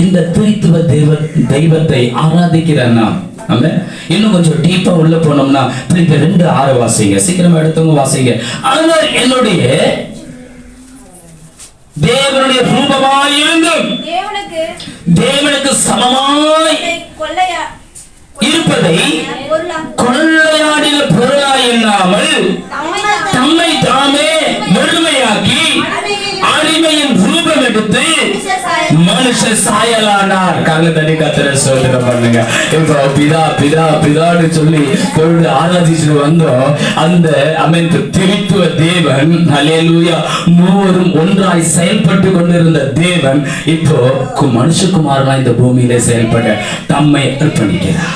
இந்த திரித்துவ தெய்வத்தை ஆராதிக்கிற நாம் இன்னும் கொஞ்சம் டீப்பா உள்ள போனோம்னா பிலிப்பியர் 2:6 வாசிங்க. சீக்கிரமா எடுத்தவங்க வாசிங்க. அவர் என்னுடைய தேவனுடைய ரூபமாய் இருந்தும் தேவனுக்கு சமமாய் இருப்பதை கொள்ளையாடின பொருளாய் எண்ணாமல் தம்மை தாமே வெறுமையாக்கி அடிமையின் ரூபம் எடுத்து மனுஷ சாயலானார். கர்த்தரை கர்த்தரை சோதனை பண்ணுங்க. இப்போ பிதா பிதா பிதான்னு சொல்லி தொழுது ஆராதிச்சு வந்தோம். அந்த அமைப்பு திரித்துவ தேவன் ஹல்லேலூயா மூவரும் ஒன்றாய் செயல்பட்டு கொண்டிருந்த தேவன் இப்போ மனுஷகுமாரனா இந்த பூமியிலே செயல்பட தம்மை அர்ப்பணிக்கிறார்.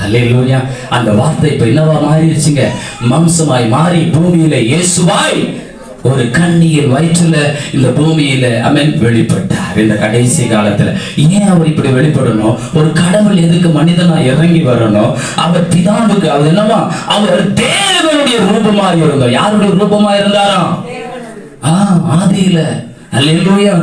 ஹல்லேலூயா. அந்த வார்த்தை இப்ப என்னவா மாறிடுச்சுங்க? மாம்சமாய் மாறி பூமியில இயேசுவாய் ஒரு கண்ணியின் வயிற்றுல இந்த பூமியில அவன் வெளிப்பட்டார். இந்த கடைசி காலத்துல ஏன் அவர் இப்படி வெளிப்படணும்? ஒரு கடவுள் எதுக்கு மனிதனா இறங்கி வரணும்? அவர் பிதாவுக்கு அவர் என்னவா அவர் தேவனுடைய ரூபமா இருந்தோம். யாருடைய ரூபமா இருந்தாராம்? ஆதியில அல்லேலூயா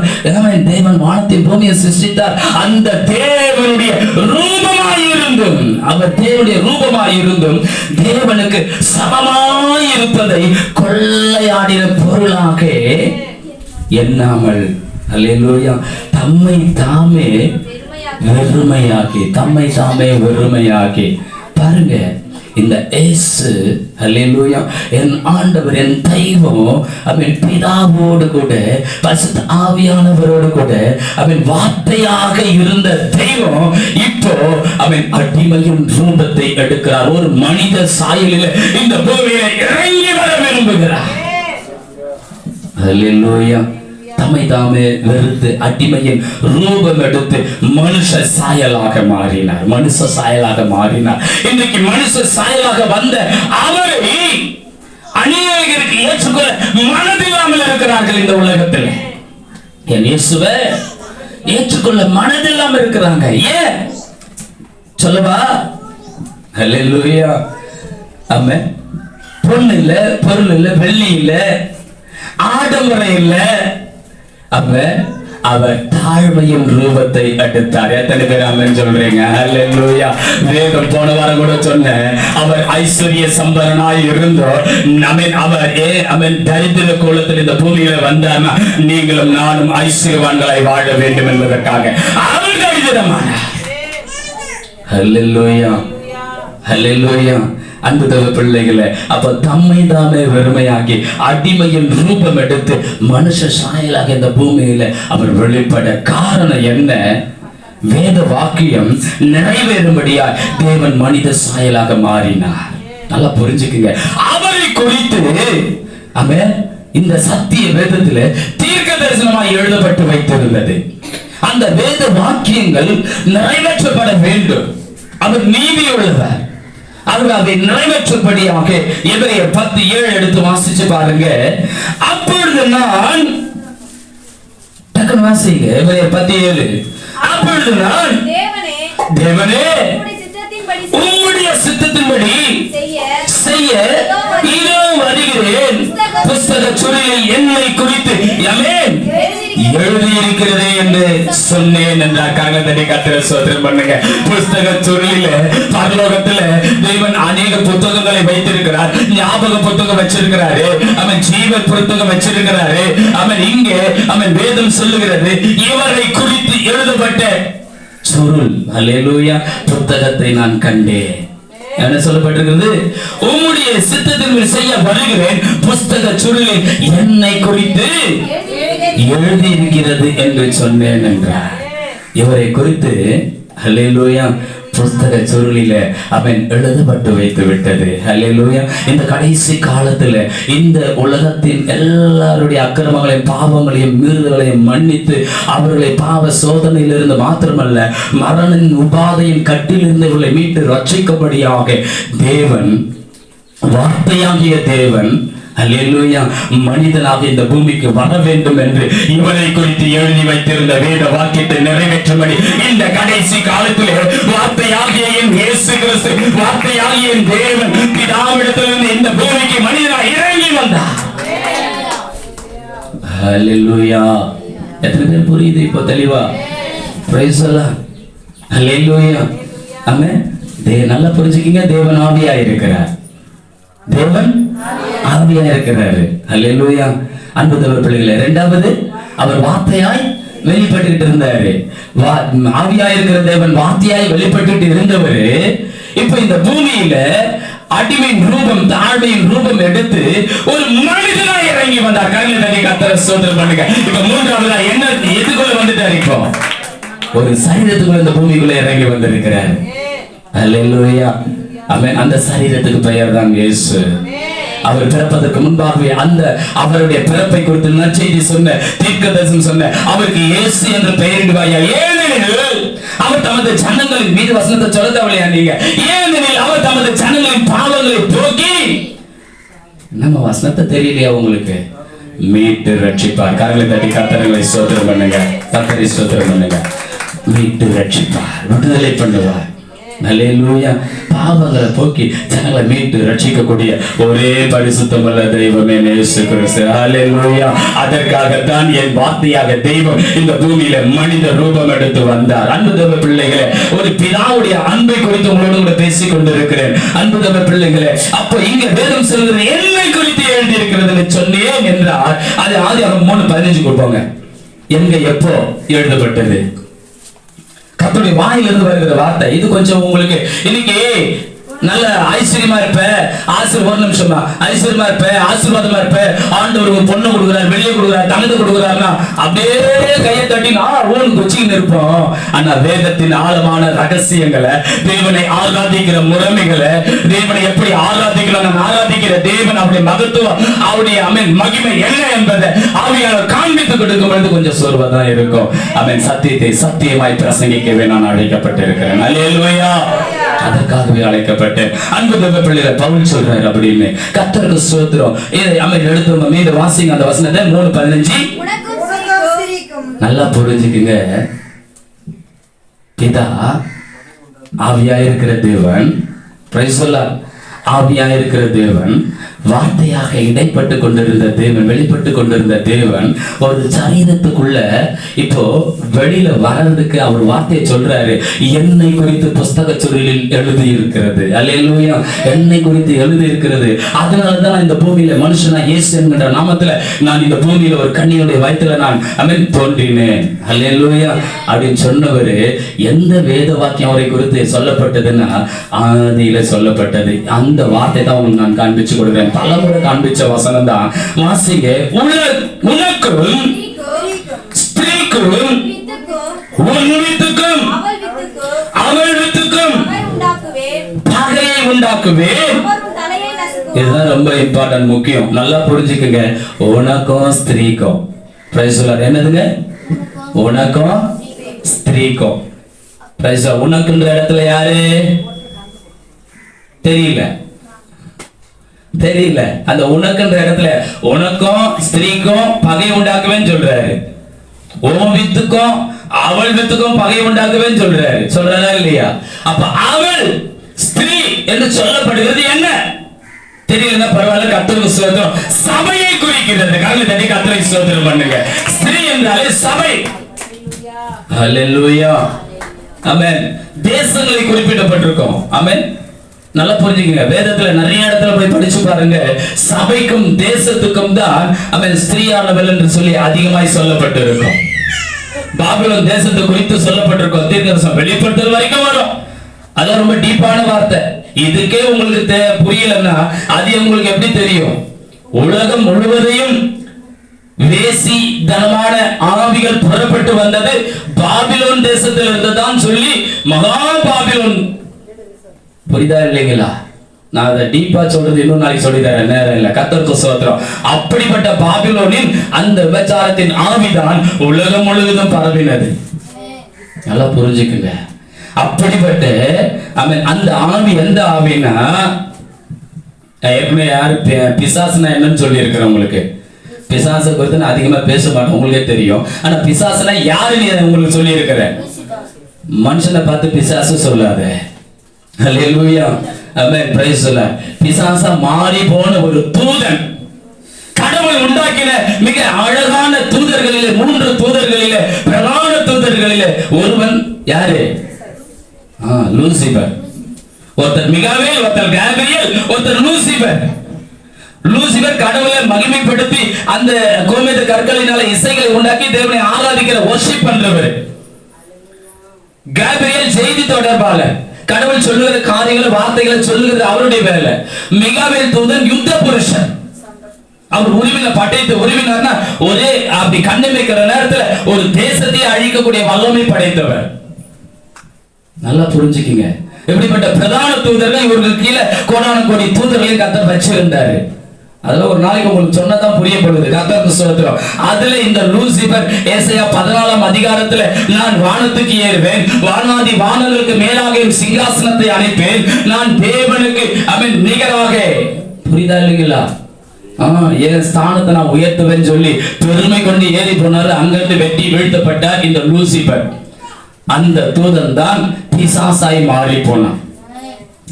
தேவன் வானத்தின் பூமியை சிருஷ்டித்தார். அந்த தேவனுடைய ரூபமாய் இருந்தும் அவர் தேவனுடைய ரூபமாய் இருந்தும் தேவனுக்கு சமமாய் இருப்பதை கொள்ளையாடின பொருளாக எண்ணாமல் அல்லேலூயா தம்மை தாமே வெறுமையாக்கி பாருங்க. இந்த இயேசு ஹல்லேலூயா என் ஆண்டவர் என் தெய்வம் அவன் பிதாவோடு கூட பரிசுத்த ஆவியானவரோடு கூட அவன் வார்த்தையாக இருந்த தெய்வம் இப்போ அவன் அடிமையின் ரூபத்தை எடுக்கிறார். ஒரு மனித சாயலில் இந்த பூமியில இறங்கி வர விரும்புகிறார். ஹல்லேலூயா. தம்மை தாமே வெறுத்து அடிமையின் ரூபம் எடுத்து மனுஷ சாயலாக மாறினார். இன்றைக்கு மனுஷ சாயலாக வந்த அவரை அநேகருக்கு ஏற்றுக்கொள்ள மனதில்லாமல் இருக்கிறார்கள். இந்த உலகத்தில் என் இயேசுவை ஏற்றுக்கொள்ள மனதில்லாமல் இருக்கிறாங்க. ஏன் சொல்லவா? ஹல்லேலூயா. ஆமென். பொண்ணு இல்ல, பொருள் இல்ல, வெள்ளி இல்ல, ஆடம்பரம் இல்ல, அவர் தாழ்மையின் ரூபத்தை எடுத்தார். எத்தனை பேர் ஆமென் சொல்றீங்க? ஹல்லேலூயா. வேதம் போன வாரம் கூட சொன்னேன். அவர் ஐஸ்வர்ய சம்பரனாய் இருந்தோர் அவர் தரித்திர கோலத்தில் இந்த பூமியில வந்தார்னா நீங்களும் நானும் ஐஸ்வர்யவான்களாய் வாழ வேண்டும் என்பதற்காக அவர் தரித்திரமானார். ஹல்லேலூயா. ஹல்லேலூயா. அன்பு தேவ பிள்ளைகளே, அப்ப தம்மை தாமே வெறுமையாக்கி அடிமையின் ரூபம் எடுத்து மனுஷ சாயலாக இந்த பூமியில அவர் வெளிப்பட காரணம் என்ன? வேத வாக்கியம் நிறைவேறும்படியா தேவன் மனித சாயலாக மாறினார். நல்லா புரிஞ்சுக்குங்க. அவரை குறித்து இந்த சத்திய வேதத்துல தீர்க்க தரிசனமாய் எழுதப்பட்டு வைத்திருந்தது. அந்த வேத வாக்கியங்கள் நிறைவேற்றப்பட வேண்டும். அவர் நீதியுள்ளவர். அவர் அதை நிறைவேற்றும்படியாக எபிரேயர் 10:7 எடுத்து வாசிச்சு பாருங்க. அப்பொழுது நான் வாசிங்க. எபிரேயர் 10:7. அப்பொழுது நான் தேவனே உம்முடைய சித்தத்தின்படி செய்ய இதோ வருகிறேன். புஸ்தக சுருளில் என்னை குறித்து எழுதியிருக்கிறதே என்று சொன்னேன் என்றார். கர்த்தரை ஸ்தோத்திரம் பண்ணுங்க. புஸ்தக சுருளில பரலோகத்துல தேவன் அநேக புத்தகங்களை வைத்திருக்கிறார். ஞாபக புத்தகம் வச்சிருக்கிறாரு. அவன் ஜீவன் புத்தகம் வச்சிருக்கிறாரு. அவன் இங்கே வேதம் சொல்லுகிறது இவரை குறித்து எழுதப்பட்ட சுருள் ஹல்லேலூயா புத்தகத்தை நான் கண்டேன். என்ன சொல்லப்பட்டிருக்கிறது? உம்முடைய சித்தத்தின்படி செய்ய வருகிறேன். புஸ்தக சுருளில் என்னை குறித்து எழுதி இருக்கிறது என்று சொன்னேன் என்றார். இவரை குறித்து ஹல்லேலூயா புஸ்தக சுருளில அவன் எழுதப்பட்டு வைத்து விட்டது. ஹல்லேலூயா. இந்த கடைசி காலத்துல இந்த உலகத்தின் எல்லாருடைய அக்கிரமங்களையும் பாவங்களையும் மீறுதலையும் மன்னித்து அவர்களை பாவ சோதனையிலிருந்து மாத்திரமல்ல மரணத்தின் உபாதையின் கட்டிலிருந்து இவர்களை மீட்டு ரட்சிக்கும்படியாக தேவன் வார்த்தையாகிய தேவன் அல்லேலூயா மனிதனாக இந்த பூமிக்கு வர வேண்டும் என்று இவரை குறித்து எழுதி வைத்திருந்த வேத வாக்கியத்தை நிறைவேற்றும்படி இந்த கடைசி காலத்திலே வார்த்தையாகிய இயேசு கிறிஸ்து வார்த்தையாகிய தேவன் பிதாவிடத்திலிருந்து இந்த பூமிக்கு மனிதனாக இறங்கி வந்தார். ஹல்லேலூயா. எத்தனை பேர் புரியுது இப்போ தெளிவா? பிரைஸ் எல்லாம் ஹல்லேலூயா. ஆமென். நல்லா புரிஞ்சுக்கிங்க, தேவன் ஆவியா இருக்கிறார். தேவன் ஆவியா இருக்கிறாரு. ஹல்லேலூயா. அன்பு தேவ பிள்ளைகளே, இரண்டாவது அவர் வார்த்தையாய் வெளிப்பட்டு இருந்தாரு. ஆவியா இருக்கிற தேவன் வார்த்தையாய் வெளிப்பட்டு இருந்தவர் இப்ப இந்த பூமியில அடிமையின் ரூபம், தாழ்மையின் ரூபம் எடுத்து ஒரு மனிதனாய் இறங்கி வந்தார். கர்த்தரை தட்டி கர்த்தரை ஸ்தோத்திரம் பண்ணுங்க. இப்ப மூன்றாவதா என்ன எதுக்குள்ள வந்துட்டார்? இப்போ ஒரு சரீரத்துக்குள்ள இந்த பூமிக்குள்ள இறங்கி வந்திருக்கிறார். அல்லேலூயா. ஆமென். அந்த சரீரத்துக்கு பெயர் தான் இயேசு. அவர் பிறப்பதற்கு முன்பாகவே அந்த அவருடைய பிறப்பை குறித்து நற்செய்தி சொன்ன, தீர்க்கதரிசனம் சொன்ன அவருக்கு இயேசு என்று பெயரிடுவாயா? ஏனெனில் அவர் தமது ஜனங்களின் மீது வசனத்தை சொல்ல தேவையா நீங்க? ஏனெனில் அவர் தமது ஜனங்களின் பாவங்களை போக்கி, நம்ம வசனத்தை தெரியலையா உங்களுக்கு? மீட்டு ரட்சிப்பார். கரங்களை தட்டி கர்த்தரை ஸ்தோத்திரம் பண்ணுங்க. கர்த்தரை ஸ்தோத்திரம் பண்ணுங்க. மீட்டு ரட்சிப்பார், விடுதலை பண்ணுவார். அல்லேலூயா. பாவங்களை போக்கி ஜனங்களை மீட்டு ரட்சிக்கக்கூடிய ஒரே பரிசுத்தமுள்ள தெய்வமே இயேசு கிறிஸ்து. அல்லேலூயா. அதற்காகத்தான் என் வார்த்தையாக தெய்வம் இந்த பூமியில மனித ரூபம் எடுத்து வந்தார். அன்பு தேவ பிள்ளைகளே, ஒரு பிதாவுடைய அன்பை குறித்து உங்களோடு கூட பேசிக் கொண்டிருக்கிறேன். அன்பு தேவ பிள்ளைகளே, அப்போ இங்க வேதம் சொல்கிறது என்னை குறித்து எழுதி இருக்கிறது சொன்னேன் என்றால் அது ஆதியாகமம் 3:15 கொடுப்பாங்க. எங்க எப்போ எழுதப்பட்டது? கர்த்தருடைய வாயிலிருந்து வருகிற வார்த்தை இது. கொஞ்சம் உங்களுக்கு இன்னைக்கு நல்ல ஐஸ்வர்யமா இருப்ப, ஒரு நிமிஷம் ஐஸ்வர்யமா இருப்ப, ஆசீர்வாதமா இருப்ப, ஆண்டவர் ஒரு பொண்ணு கொடுக்குறாரு, வெளியே கொடுக்குறாரு, தங்கத்தை கொடுக்குறாருன்னா அப்படியே கையை தட்டி ஓன் குச்சின்னு இருப்போம். ஆனா வேதத்தின் ஆழமான ரகசியங்களை, தேவனை ஆராதிக்கிற முறைமைகளை, தேவனை எப்படி ஆராதிக்கலாம், நான் ஆராதிக்கிற தேவன் அவருடைய மகத்துவம், அவருடைய மகிமை என்ன என்பதை ஆவியானவர் காண்பித்து கொடுக்கும் பொழுது கொஞ்சம் சோர்வதான் இருக்கும். சத்தியத்தை சத்தியமாய் பிரசங்கிக்கவே நான் அழைக்கப்பட்டிருக்கிறேன். அல்லேலூயா. அதற்காகவே அழைக்கப்பட்டேன். அன்பு தேவ பிள்ளைகளை பவுல் சொல்றாரு அப்படின்னு. கர்த்தருக்கு ஸ்தோத்திரம். எடுத்து மீது வாசிங்க அந்த வசனத்தை 3:15. நல்லா புரிஞ்சுக்குங்க. பிதா ஆவியா இருக்கிற தேவன், பிரைஸ் தி லார்ட், ஆவியா இருக்கிற தேவன், வார்த்தையாக இடைப்பட்டு கொண்டிருந்த தேவன், வெளிப்பட்டு கொண்டிருந்த தேவன் ஒரு சரீரத்துக்குள்ள இப்போ வெளியில வர்றதுக்கு அவர் வார்த்தையை சொல்றாரு. என்னை குறித்து புஸ்தக சுருளில் எழுதி இருக்கிறது. அல்லேலூயா. என்னை குறித்து எழுதி இருக்கிறது. அதனாலதான் இந்த பூமியில மனுஷனா இயேசு என்கிற நாமத்துல நான் இந்த பூமியில ஒரு கன்னியுடைய வயித்துல நான் தோன்றினேன். அல்லேலூயா அப்படின்னு சொன்னவரு எந்த வேத வாக்கியம் அவரை குறித்து சொல்லப்பட்டதுன்னா ஆதியில சொல்லப்பட்டது. அந்த வார்த்தை தான் உங்களுக்கு நான் காண்பிச்சு கொடுக்கிறேன். பலமுறை காண்பிச்ச வசனம் தான். வாசிங்க. உனக்கும் ஸ்திரீக்கும் உன் வித்துக்கும் அவள் வித்துக்கும் பகையை உண்டாக்குவேன். இதுதான் ரொம்ப இம்பார்ட்டன்ட், முக்கியம். நல்லா புரிஞ்சுக்குங்க. உனக்கும் ஸ்திரீக்கும், பிரைஸ் தி லார்ட். என்னதுங்க? உனக்கும் ஸ்திரீக்கும். Price the Lord. உனக்குன்ற இடத்துல யாரு தெரியல. அந்த உனக்குன்ற இடத்துல உனக்கும் ஸ்திரீக்கும் பகை உண்டாக்குவேன்னு சொல்றாரு. உன் வித்துக்கும் அவள் வித்துக்கும் பகை உண்டாக்குவேன்னு சொல்றாரா இல்லையா? அப்ப அவள் ஸ்திரீ என்று சொல்லப்படுகிறது என்ன தெரியலன்னா பரவாயில்ல, கர்த்தருக்கு ஸ்தோத்திரம். சபையை குறிக்கிறது. காலை தட்டி கர்த்தருக்கு ஸ்தோத்திரம் பண்ணுங்க. ஸ்திரீ என்றாலே சபை. ஹல்லேலூயா. ஆமென். தேசங்களை குறிப்பிடப்பட்டிருக்கும். ஆமென். நல்லா புரிஞ்சுக்கங்க. வேதத்துல நிறைய இடத்துல போய் படிச்சு பாருங்க. சபைக்கும் தேசத்துக்கும் தான் ஸ்திரீயானவள் என்று சொல்லி அதிகமாய் சொல்லப்பட்டிருக்கும். பாபிலோன் தேசத்தை குறித்து சொல்லப்பட்டிருக்கும். தீர்க்கதரிசனம் வெளிப்படுத்தல் வரைக்கும் வரும். அதான் ரொம்ப டீப்பான வார்த்தை. இதுக்கே உங்களுக்கு புரியலன்னா அது உங்களுக்கு எப்படி தெரியும்? உலகம் முழுவதையும் வேசி தனமான ஆவிகள் புறப்பட்டு வந்தது பாபிலோன் தேசத்தில் இருந்துதான் சொல்லி மகா பாபிலோன். புரியுதா இல்லைங்களா? நான் அதை டீப்பா சொல்றது இன்னும் நாளைக்கு சொல்லித்தரேன், நேரம் இல்லை. கர்த்தருக்கு ஸ்தோத்திரம். அப்படிப்பட்ட பாபிலோனின் அந்த விபச்சாரத்தின் ஆவிதான் உலகம் முழுவதும் பரவினது. நல்லா புரிஞ்சுக்குங்க. அப்படிப்பட்ட அந்த ஆவி எந்த ஆவினா, ஏற்கனவே யாரு பிசாசுனா என்னன்னு சொல்லி இருக்கிறேன் உங்களுக்கு. பிசாசை குறித்து நான் அதிகமா பேச மாட்டேன், உங்களுக்கே தெரியும். ஆனா பிசாசுனா யாருன்னு உங்களுக்கு சொல்லி இருக்கிறேன். மனுஷனை பார்த்து பிசாசு சொல்லாத. அல்லேலூயா. ஆமென். Praise the Lord. பிசாசா மாறி போன ஒரு தூதன், கடவுள் உண்டாக்கின மிக அழகான தூதர்களிலே 3 தூதர்களிலே பிரதான தூதர்களிலே ஒருவன் யாரு? லூசிபர். ஒருத்தர் மிகாவேல், ஒருத்தர் கேப்ரியேல், ஒருத்தர் லூசிபர். லூசிபர் கடவுளை மகிமைப்படுத்தி அந்த கோமேத கற்களினால இசைகளை உண்டாக்கி தேவனை ஆராதிக்கிற வொர்ஷிப் பண்றவர். கேப்ரியேல் செய்தி தொடர்பாளர், கடவுள் சொல்லுகிற காரியங்களை வார்த்தைகளை சொல்லுகிறது அவருடைய வேலை. மிகாவேல் தூதன் யுத்த புருஷன். அவர் உரிமையில படைத்து உரிமையினா ஒரே அப்படி கண்ணை வைக்கிற நேரத்துல ஒரு தேசத்தை அழிக்கக்கூடிய வல்லமை படைத்தவர். நல்லா புரிஞ்சுக்கீங்க. இப்படிப்பட்ட பிரதான தூதர்கள் இவர்கள் கீழே கோடான கோடி தூதர்களையும் கர்த்தர் வச்சிருந்தாரு. அதுல ஒரு நாளைக்கு உங்களுக்கு சொன்னதான் புரியப்படுது. கர்த்தருக்கு ஸ்தோத்திரம். அதுல இந்த லூசிபர் ஏசாயா 14 அதிகாரத்துல நான் வானத்துக்கு ஏறுவேன், வானாதி வானங்களுக்கு மேலாக என் சிங்காசனத்தை அணைப்பேன், நான் தேவனுக்கு அவன் நிகராக. புரியுதா இல்லைங்களா? என் ஸ்தானத்தை நான் உயர்த்துவேன் சொல்லி பெருமை கொண்டு ஏறி போனாரு. அங்கிருந்து வெட்டி வீழ்த்தப்பட்டார் இந்த லூசிபர். அந்த தூதன் தான் பிசாசாய் மாறி போனான்.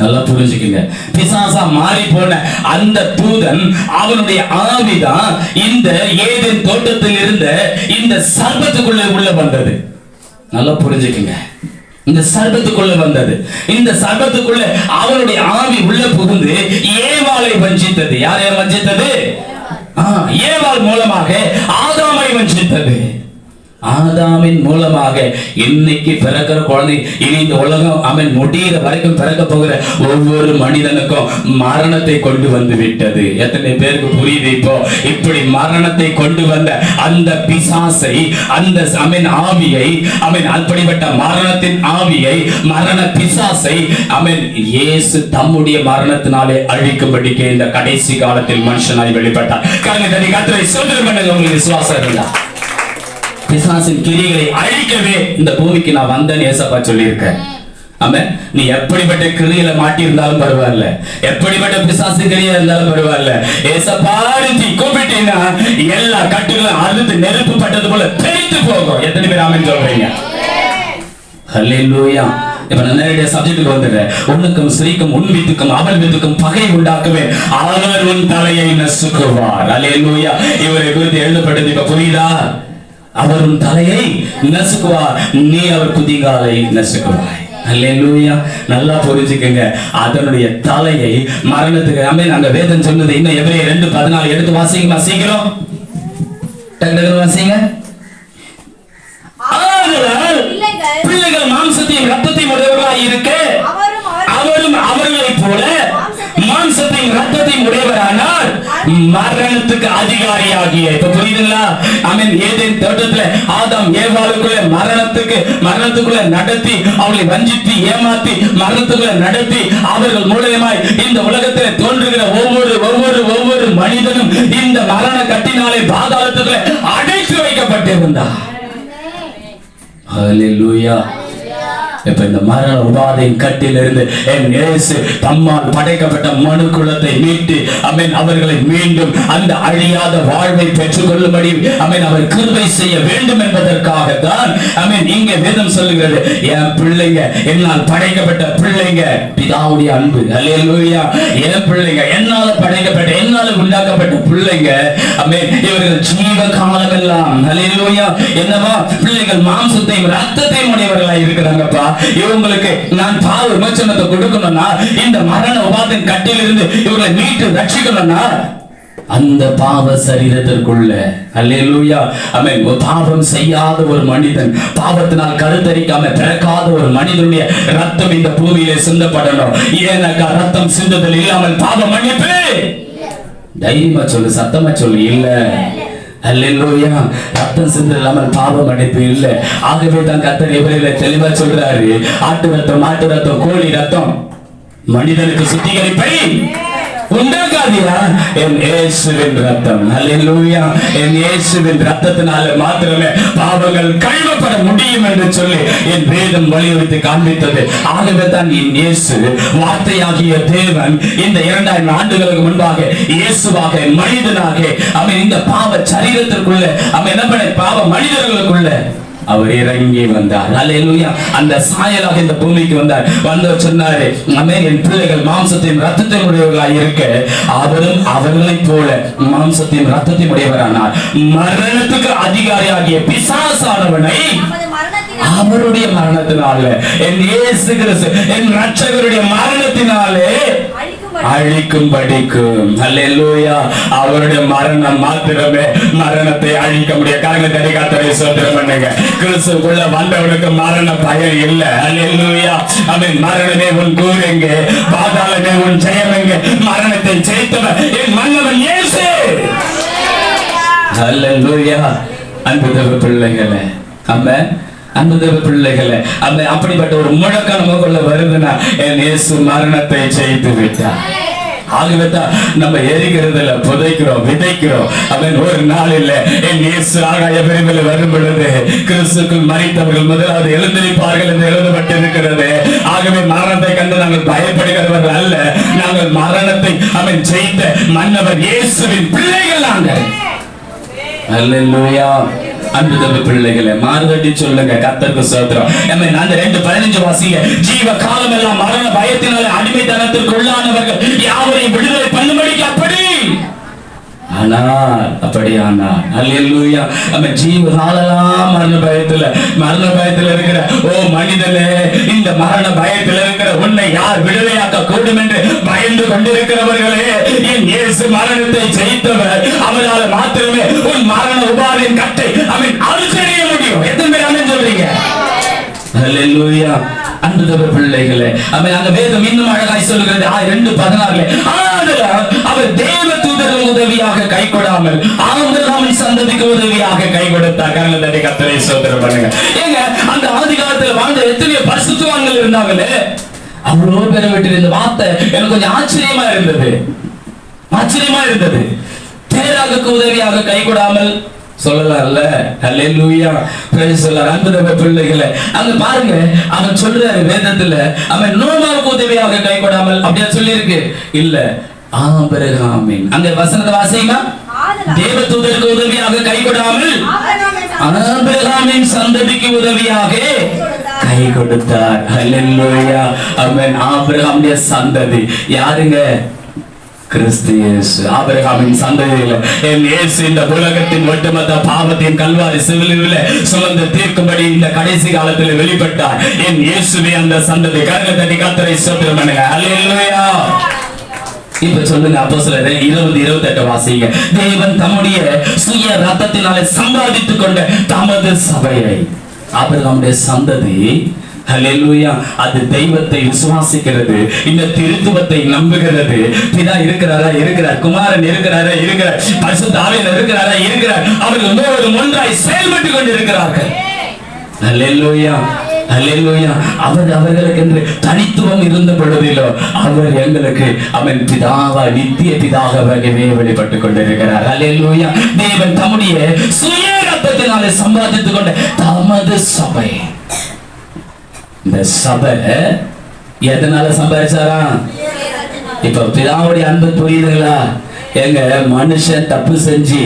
நல்லா புரிஞ்சுக்கங்க. பிசாசா மாறி போன அந்த தூதன் அவனுடைய ஆவிதான் இந்த ஏதேன் தோட்டத்தில் இருந்த இந்த சர்ப்பத்துக்குள்ள உள்ள வந்தது. நல்லா புரிஞ்சுக்கங்க. இந்த சர்ப்பத்துக்குள்ள வந்தது. இந்த சர்ப்பத்துக்குள்ள அவனுடைய ஆவி உள்ள புகுந்து ஏவாளை வஞ்சித்தது. யாரை வஞ்சித்தது? ஏவாள் மூலமாக ஆதாமை வஞ்சித்தது. ஆதாமின் மூலமாக இன்னைக்கு பிறக்கிற குழந்தை, இனி இந்த உலகம் அவன் முடிகிற வரைக்கும் பிறக்க போகிற ஒவ்வொரு மனிதனுக்கும் மரணத்தை கொண்டு வந்து விட்டது. எத்தனை பேருக்கு புரியுது? இப்போ இப்படி மரணத்தை கொண்டு வந்த அந்த பிசாசை, அந்த அவன் ஆவியை, அவன் அப்படிப்பட்ட மரணத்தின் ஆவியை, மரண பிசாசை அவன் இயேசு தம்முடைய மரணத்தினாலே அழிக்கும்படிக்கு இந்த கடைசி காலத்தில் மனுஷனாய் வெளிப்பட்டார். கர்த்தரை ஸ்தோத்திரம் பண்ணுங்க. உங்களுக்கு விசுவாசம் இருந்தா பிசாசின் கிரியைகளை அழிக்கவே இந்த பூமிக்கு நான் வந்தேன்னு ஏசப்பா சொல்லியிருக்கேன். ஆமென். நீ எப்படிப்பட்ட கிரியையில மாட்டி இருந்தாலும் பரவாயில்ல, எப்படிப்பட்ட பிசாசு கிரியா இருந்தாலும் பரவாயில்ல, ஏசப்பா நீ கூப்பிட்டீங்கன்னா எல்லா கட்டுகளும் அறுத்து நெருப்பு பட்டது போல தெரித்து போகும். எத்தனை பேர் ஆமென் சொல்றீங்க? ஹல்லேலூயா. இப்ப நான் நேரடியா சப்ஜெக்ட்டுக்கு வந்துடுறேன். உன்னுக்கும் ஸ்ரீக்கும் உன் வித்துக்கும் அவள் வித்துக்கும் பகை உண்டாக்குவேன், அவர் உன் தலையை நசுக்குவார். ஹல்லேலூயா. இவரை குறித்து எழுதப்பட்டது இப்ப புரியுதா? அவரும் தலையை நசுக்குவார், நீ அவர் குதிகாலை நசுக்குவாய். அல்லேலூயா. நல்லா புரிஞ்சுக்கங்க. அதனுடைய தலையை மரணத்துக்கு ஆமென். அங்க வேதம் சொன்னது இன்னும் எபிரேயர் 2:14 எடுத்து வாசிங்க. சீக்கிரம் டக்கு வாசிங்க. பிள்ளைகள் மாம்சத்தையும் ரத்தத்தையும் உடையவர்களாய் இருக்க அவரும் அவர்களைப் போல மாம்சத்தையும் ரத்தத்தையும் உடையவரானார், மரணத்துக்கு அதிகாரியாகிய. இப்ப புரியுதுங்களா? ஆமென். ஏதேன் தோட்டத்துல ஆதாம் ஏவாளுக்குள்ள மரணத்துக்குள்ள நடத்தி அவளை வஞ்சித்து ஏமாத்தி மரணத்துக்குள்ள நடத்தி அவர்கள் மூலமாய் இந்த உலகத்தில் தோன்றுகிற ஒவ்வொரு மனிதனும் இந்த மரண கட்டினாலே பாதாளத்துக்குள்ள அடைத்து வைக்கப்பட்டிருந்தார். ஹல்லேலூயா. இப்ப இந்த மரண உபாதையின் கட்டிலிருந்து என் இயேசு தம்மால் படைக்கப்பட்ட மனு குலத்தை மீட்டு ஆமென் அவர்களை மீண்டும் அந்த அழியாத வாழ்வை பெற்றுக் கொள்ளும்படி ஆமென் அவர் கிருபை செய்ய வேண்டும் என்பதற்காக தான் ஆமென் இங்கே வேதம் சொல்லுகிறது, என் பிள்ளைங்க, என்னால் படைக்கப்பட்ட பிள்ளைங்க, பிதாவுடைய அன்பு. அல்லேலூயா. என் பிள்ளைங்க, என்னால படைக்கப்பட்ட, என்னால உண்டாக்கப்பட்ட பிள்ளைங்க ஆமென் இவர்கள் ஜீவ காலமெல்லாம் அல்லேலூயா என்னவா பிள்ளைகள் மாம்சத்தையும் ரத்தத்தையும் உடையவர்களாய் இருக்கிறாங்கப்பா. இவங்களுக்கு நான் பாவ விமோசனத்தை கொடுக்கணும்னா, இந்த மரண உபாதையின் கட்டிலிருந்து இவர்களை மீட்டு ரட்சிக்கணும்னா அந்த பாவ சரீரத்திற்குள்ள அல்லேலூயா ஆமென் பாவம் செய்யாத ஒரு மனிதன், பாவத்தினால் கருத்தரிக்காம பிறக்காத ஒரு மனிதனுடைய ரத்தம் இந்த பூமியிலே சிந்தப்படணும். ஏனக்கா ரத்தம் சிந்துதல் இல்லாமல் பாவ மன்னிப்பு. தைரியமா சொல்லு, சத்தமா சொல்லு. இல்ல. அல்லேலூயா. ரத்தம் சிந்து இல்லாமல் பாவம் மன்னிப்பு இல்ல. ஆகவே தான் கர்த்தர் எபிரேயர்ல தெளிவா சொல்றாரு, ஆட்டு ரத்தம், மாட்டு ரத்தம், கோழி ரத்தம் மனிதனுக்கு சுத்திகரிப்பை உண்டாகாதியா? என் இயேசுவின் ரத்தம். அல்லேலூயா. என் இயேசுவின் ரத்தத்தினால மாத்திரமே பாவங்கள் கழுவப்பட முடியும் என்று சொல்லி என் வேதம் வலியுறுத்தி காண்பித்தது. ஆகவே தான் என் இயேசு வார்த்தையாகிய தேவன் இந்த 2000 ஆண்டுகளுக்கு முன்பாக இயேசுவாக மனிதனாக அவன் இந்த பாவ சரீரத்திற்குள்ள அவன் என்ன பண்ண பாவ மனிதர்களுக்குள்ள அவர் இறங்கி வந்தார். அல்லேலூயா. அந்த சாயலாக இந்த பூமிக்கு வந்தார். வந்தவர் சொன்னாரு, ஆமென் என் பிள்ளைகள் மாம்சத்தையும் ரத்தத்தையும் உடையவர்களாய் இருக்க அவரும் அவர்களைப் போல மாம்சத்தையும் ரத்தத்தையும் உடையவரானார், மரணத்துக்கு அதிகாரியாகிய பிசாசானவனை அவருடைய மரணத்தினால, என் இயேசு கிறிஸ்து என் இரட்சகருடைய மரணத்தினாலே அழிக்கும்படிக்கும். அல்லேலூயா. அவருடைய மரணம் மாத்திரமே மரணத்தை அழிக்க முடியும். கரங்களை கர்த்தரை ஸ்தோத்திரம் பண்ணுங்க. கிறிஸ்துவுக்குள்ள வந்தவனுக்கு மரண பயம் இல்லை. அல்லேலூயா. அவன் மரணமே உன் கூர் எங்கே, பாதாளமே உன் ஜெயம் எங்கே? மரணத்தை ஜெயித்தவன் என் மன்னவன் இயேசு. அல்லேலூயா. அன்பு தேவ பிள்ளைகளே, ஆமென். அன்பு தேவ பிள்ளைகளே, அந்த அப்படிப்பட்ட ஒரு முழக்கம் நமக்குள்ள வருதுன்னா என் இயேசு மரணத்தை ஜெயித்து விட்டார். ஆகவேதான் நம்ம எரிக்கிறதுல புதைக்கிறோம், விதைக்கிறோம். அவன் ஒரு நாள் இல்ல என் இயேசு ஆகாய விரைவில் வரும் பொழுது கிறிஸ்துக்குள் மரித்தவர்கள் முதலாவது எழுந்திருப்பார்கள் என்று எழுதப்பட்டிருக்கிறது. ஆகவே மரணத்தை கண்டு நாங்கள் பயப்படுகிறவர்கள் அல்ல, நாங்கள் மரணத்தை அவன் ஜெயித்த மன்னவர் இயேசுவின் பிள்ளைகள் நாங்கள். அல்லேலூயா. அன்பு தேவ பிள்ளைகளே, மாறுதட்டி சொல்லுங்க கர்த்தருக்கு ஸ்தோத்திரம். அந்த 2:15 வாசிங்க. ஜீவ காலம் எல்லாம் மரண பயத்தினாலே அடிமைத்தனத்திற்கு உள்ளானவர்கள் யாவரையும் விடுதலை பண்ணும்படிக்கு அப்படி ஆனால் அப்படியானால். அல்லேலூயா. அவன் ஜீவ காலெல்லாம் மரண பயத்துல இருக்கிற ஓ மனிதனே, இந்த மரண பயத்தில் இருக்கிற உன்னை யார் விடுதலையாக்க கூடும் என்று பயந்து கொண்டிருக்கிறவர்களே, என் இயேசு மரணத்தை ஜெயித்தவர். அவரால் மாத்திரமே உன் மரண உபாதையின் கட்டை அவன் அறுத்தறிய முடியும். எத்தனை பேர் ஆமென் சொல்றீங்க? அல்லேலூயா. அன்பு தேவ பிள்ளைகளே, அவன் அந்த வேதம் இன்னும் அழகாய் சொல்லுகிறது. 2:16 அவர் தேவ தூதருக்கு உதவியாக கை கொடாமல் ஆபிரகாமின் சந்ததிக்கு உதவியாக கை கொடுத்தார். கர்த்தரை ஸ்தோத்திரம் பண்ணுங்க. ஏங்க, அந்த ஆதி காலத்துல வாழ்ந்த எத்தனையோ பரிசுத்தவான்கள் இருந்தாங்களே, அவ்வளோ பேரை விட்டு இந்த வார்த்தை எனக்கு கொஞ்சம் ஆச்சரியமா இருந்தது. தேராகுக்கு உதவியாக கை கொடாமல் சொல்லலாம்ல. அல்லேலூயா. Praise the Lord. அன்பு தேவ பிள்ளைகளே, அங்க பாருங்க, அவன் சொல்றாரு வேதத்துல, அவன் நோவாவுக்கு உதவியாக கை கொடாமல் அப்படியே சொல்லி இருக்கு இல்ல, ஆபிரகாமின். அங்க வசனத்தை வாசிங்க. தேவதூதருக்கு உதவியாக கை கொடாமல் ஆபிரகாமின் சந்ததிக்கு உதவியாக கை கொடுத்தார். அல்லேலூயா. அவன் ஆபிரகாமுடைய சந்ததி யாருங்க? கிறிஸ்து இயேசு. ஆபிரகாமின் சந்ததியில என் இயேசு இந்த உலகத்தின் ஒட்டுமொத்த பாவத்தின் கல்வாரி சிலுவையில சுமந்து தீர்க்கும்படி இந்த கடைசி காலத்தில் வெளிப்பட்டார். என் இயேசுவே அந்த சந்ததி. கரங்களை தட்டி கர்த்தரை ஸ்தோத்திரம் பண்ணுங்க. அல்லேலூயா. இப்ப சொல்லுங்க, அப்போஸ்தலர் 20:28 வாசிங்க. தேவன் தம்முடைய சுய ரத்தத்தினாலே சம்பாதித்துக் கொண்ட தமது சபையை, ஆபிரகாமுடைய சந்ததி, ஹல்லேலூயா, அது தெய்வத்தை விசுவாசிக்கிறது, இந்த திருத்துவத்தை நம்புகிறது. பிதா இருக்கிறார், குமாரன் இருக்கிறார், பரிசுத்த ஆவியானவர் இருக்கிறார். அவர்கள் ஒன்றாய் செயல்பட்டு கொண்டிருக்கிறார்கள். ஹல்லேலூயா. அல்லேலூயா. அவர்களுக்கு என்று தனித்துவம் இருந்த பொழுதிலோ அவர் எங்களுக்கு அவன் பிதாவா, நித்திய பிதாகவே வெளிப்பட்டுக் கொண்டிருக்கிறார். அல்லேலூயா. தேவன் தம்முடைய சுய ரத்தத்தினாலே சம்பாதித்துக் கொண்ட தமது சபை. இந்த சபை எதனால சம்பாதிச்சாரா? இப்ப பிதாவுடைய அன்பு புரியுதுங்களா? எங்க மனுஷன் தப்பு செஞ்சு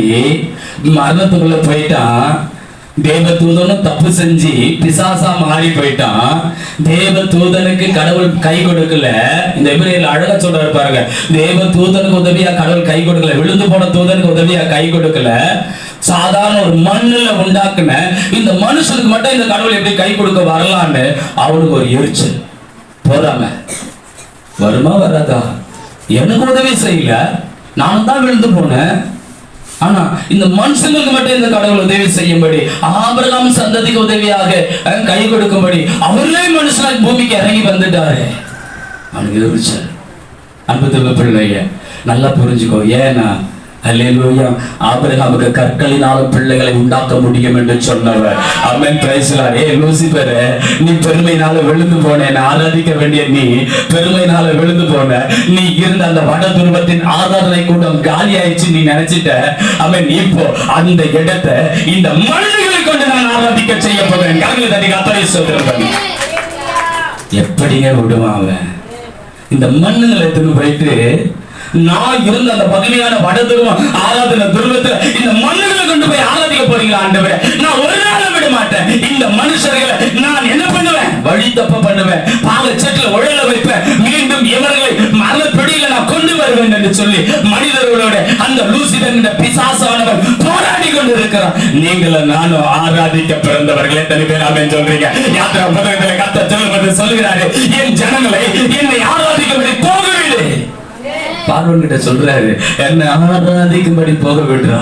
மரணத்துக்குள்ள போயிட்டான், தேவதூதனும் தப்பு செஞ்சு பிசாசா மாறி போயிட்டான். தேவதூதனுக்கு கடவுள் கை கொடுக்கல. இந்த எபிரேயர்ல அழகா சொல்றாரு பாருங்க, தேவதூதனுக்கு உதவியா கடவுள் கை கொடுக்கல, விழுந்து போன தூதனுக்கு உதவியா கை கொடுக்கல. சாதாரண ஒரு மண்ணுல உண்டாக்குன இந்த மனுஷனுக்கு மட்டும் இந்த கடவுள் எப்படி கை கொடுக்க வரலான்னு அவனுக்கு ஒரு எரிச்சல், போறாம வருமா வராதா? எனக்கு உதவி செய்யல, நானும் தான் விழுந்து போனேன். ஆனா இந்த மனுஷங்களுக்கு மட்டும் இந்த கடவுள் உதவி செய்யும்படி, ஆபிரகாம் சந்ததிக்கு உதவியாக கை கொடுக்கும்படி அவர்களே மனுஷனாக பூமிக்கு இறங்கி வந்துட்டாரு. அவனுக்கு எரிச்சல். அன்பு தேவ பிள்ளைய நல்லா புரிஞ்சுக்கோ. ஏன்னா அல்லேலூயா, ஆபிரகாமுக்கு கற்களினாலும் பிள்ளைகளை உண்டாக்க முடியும் என்று சொன்னவர். Amen. Praise the Lord. Lucifer, நீ பெருமையினால விழுந்து போன, ஆராதிக்க வேண்டிய நீ பெருமையினால விழுந்து போன, நீ இருந்த அந்த வட துருவத்தின் ஆராதனை கூடம் காலி ஆயிடுச்சு நீ நினைச்சிட்ட. ஆமென். இப்போ அந்த இடத்தை இந்த மனிதர்களை கொண்டு நான் ஆராதிக்க செய்ய போகிறேன். கரங்களை தட்டி கர்த்தரை ஸ்தோத்திரம் பண்ணு. எப்படிங்க விடுவான் அவன்? இந்த மண்ணுங்களை எடுத்துன்னு போயிட்டு நான் இருந்த அந்த பகுதியான வட துருவம் ஆராதனை துருவத்துல இந்த மண்ணுகளை கொண்டு போய் ஆராதிக்க போறீங்களா ஆண்டவரே? நான் ஒரு நாள் விட மாட்டேன். இந்த மனுஷர்களை நான் என்ன பண்ணுவேன்? வழி தப்ப பண்ணுவேன், பாவ செட்டில் உழல வைப்பேன். மீண்டும் இவர்களை மரண பிடியில நான் கொண்டு வருவேன் என்று சொல்லி மனிதர்களோட அந்த லூசிபர் என்ற பிசாசானவர் போராடி கொண்டு இருக்கிறார். நீங்களும் நானும் ஆராதிக்க பிறந்தவர்கள். எத்தனை பேர் ஆமென் சொல்றீங்க? யாத்திரா புத்தகத்தில் கர்த்தர் சொல்லுகிறாரு, என் ஜனங்களை என்னை ஆராதிக்கும்படி போக விடு. பார்வோன் கிட்ட சொல்றாரு, என்னை ஆராதிக்கும்படி போக விடுறா.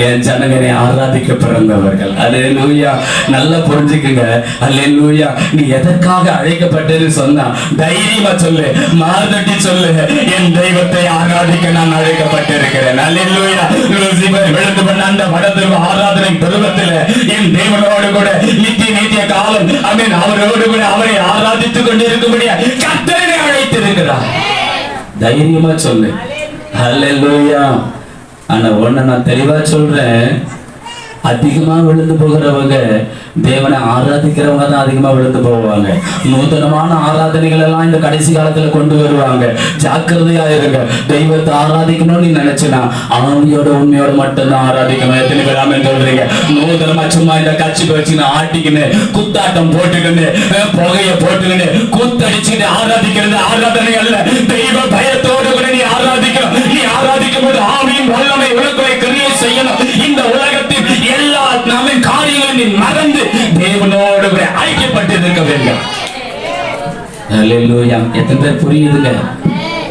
என் ஜனங்களை ஆராதிக்க பிறந்தவர்கள். அல்லேலூயா. நல்லா புரிஞ்சுக்குங்க. அல்லேலூயா. நீ எதற்காக அழைக்கப்பட்டது சொன்னா தைரியமா சொல்லு, மார்தட்டி சொல்லு, என் தெய்வத்தை ஆராதிக்க நான் அழைக்கப்பட்டிருக்கிறேன். அல்லேலூயா. லூசிபர் விழுந்து பண்ண அந்த வடதிருவ ஆராதனை பருவத்தில் என் தேவனோடு கூட நித்திய காலம் ஆமென் அவரோடு கூட அவரை ஆராதித்துக் கொண்டிருக்கும்படியா கர்த்தரை அழைத்திருக்கிறார். தைரியமா சொல்லு. அல்லேலூயா. ஆனா ஒண்ணு நான் தெளிவா சொல்றேன், அதிகமா விழுந்து போகிறவங்க தேவனை ஆராதிக்கிறவங்க தான் அதிகமா விழுந்து போவாங்க. நூதனமான ஆராதனைகள் எல்லாம் இந்த கடைசி காலத்துல கொண்டு வருவாங்க. ஜாக்கிரதையா இருங்க. தெய்வத்தை ஆராதிக்கணும்னு நீ நினைச்சுனா ஆவியோட உண்மையோட மட்டும்தான் ஆராதிக்கணும். எத்தனை பேர் ஆமென் சொல்றீங்க? நூதனமா சும்மா இந்த கட்சி வச்சுன்னு ஆட்டிக்கின்னு குத்தாட்டம் போட்டுக்கின்னு புகைய போட்டுக்கின்னு கூத்தடிச்சுட்டு ஆராதிக்கிறது ஆராதனை அல்ல. தெய்வ பயத்தோடு கூட நீ ஆராதிக்கணும். நீ ஆராதிக்கும் போது ஆவியின் வல்லமை உனக்குள்ளே கிரியை செய்யணும். இந்த உலகத்தில் எல்லா நாமின் காரியங்களை நீ மறந்து தேவனோடு கூட ஐக்கியப்பட்டு இருக்க வேண்டும். அல்லேலூயா. எத்தனை பேர் புரியுதுங்க?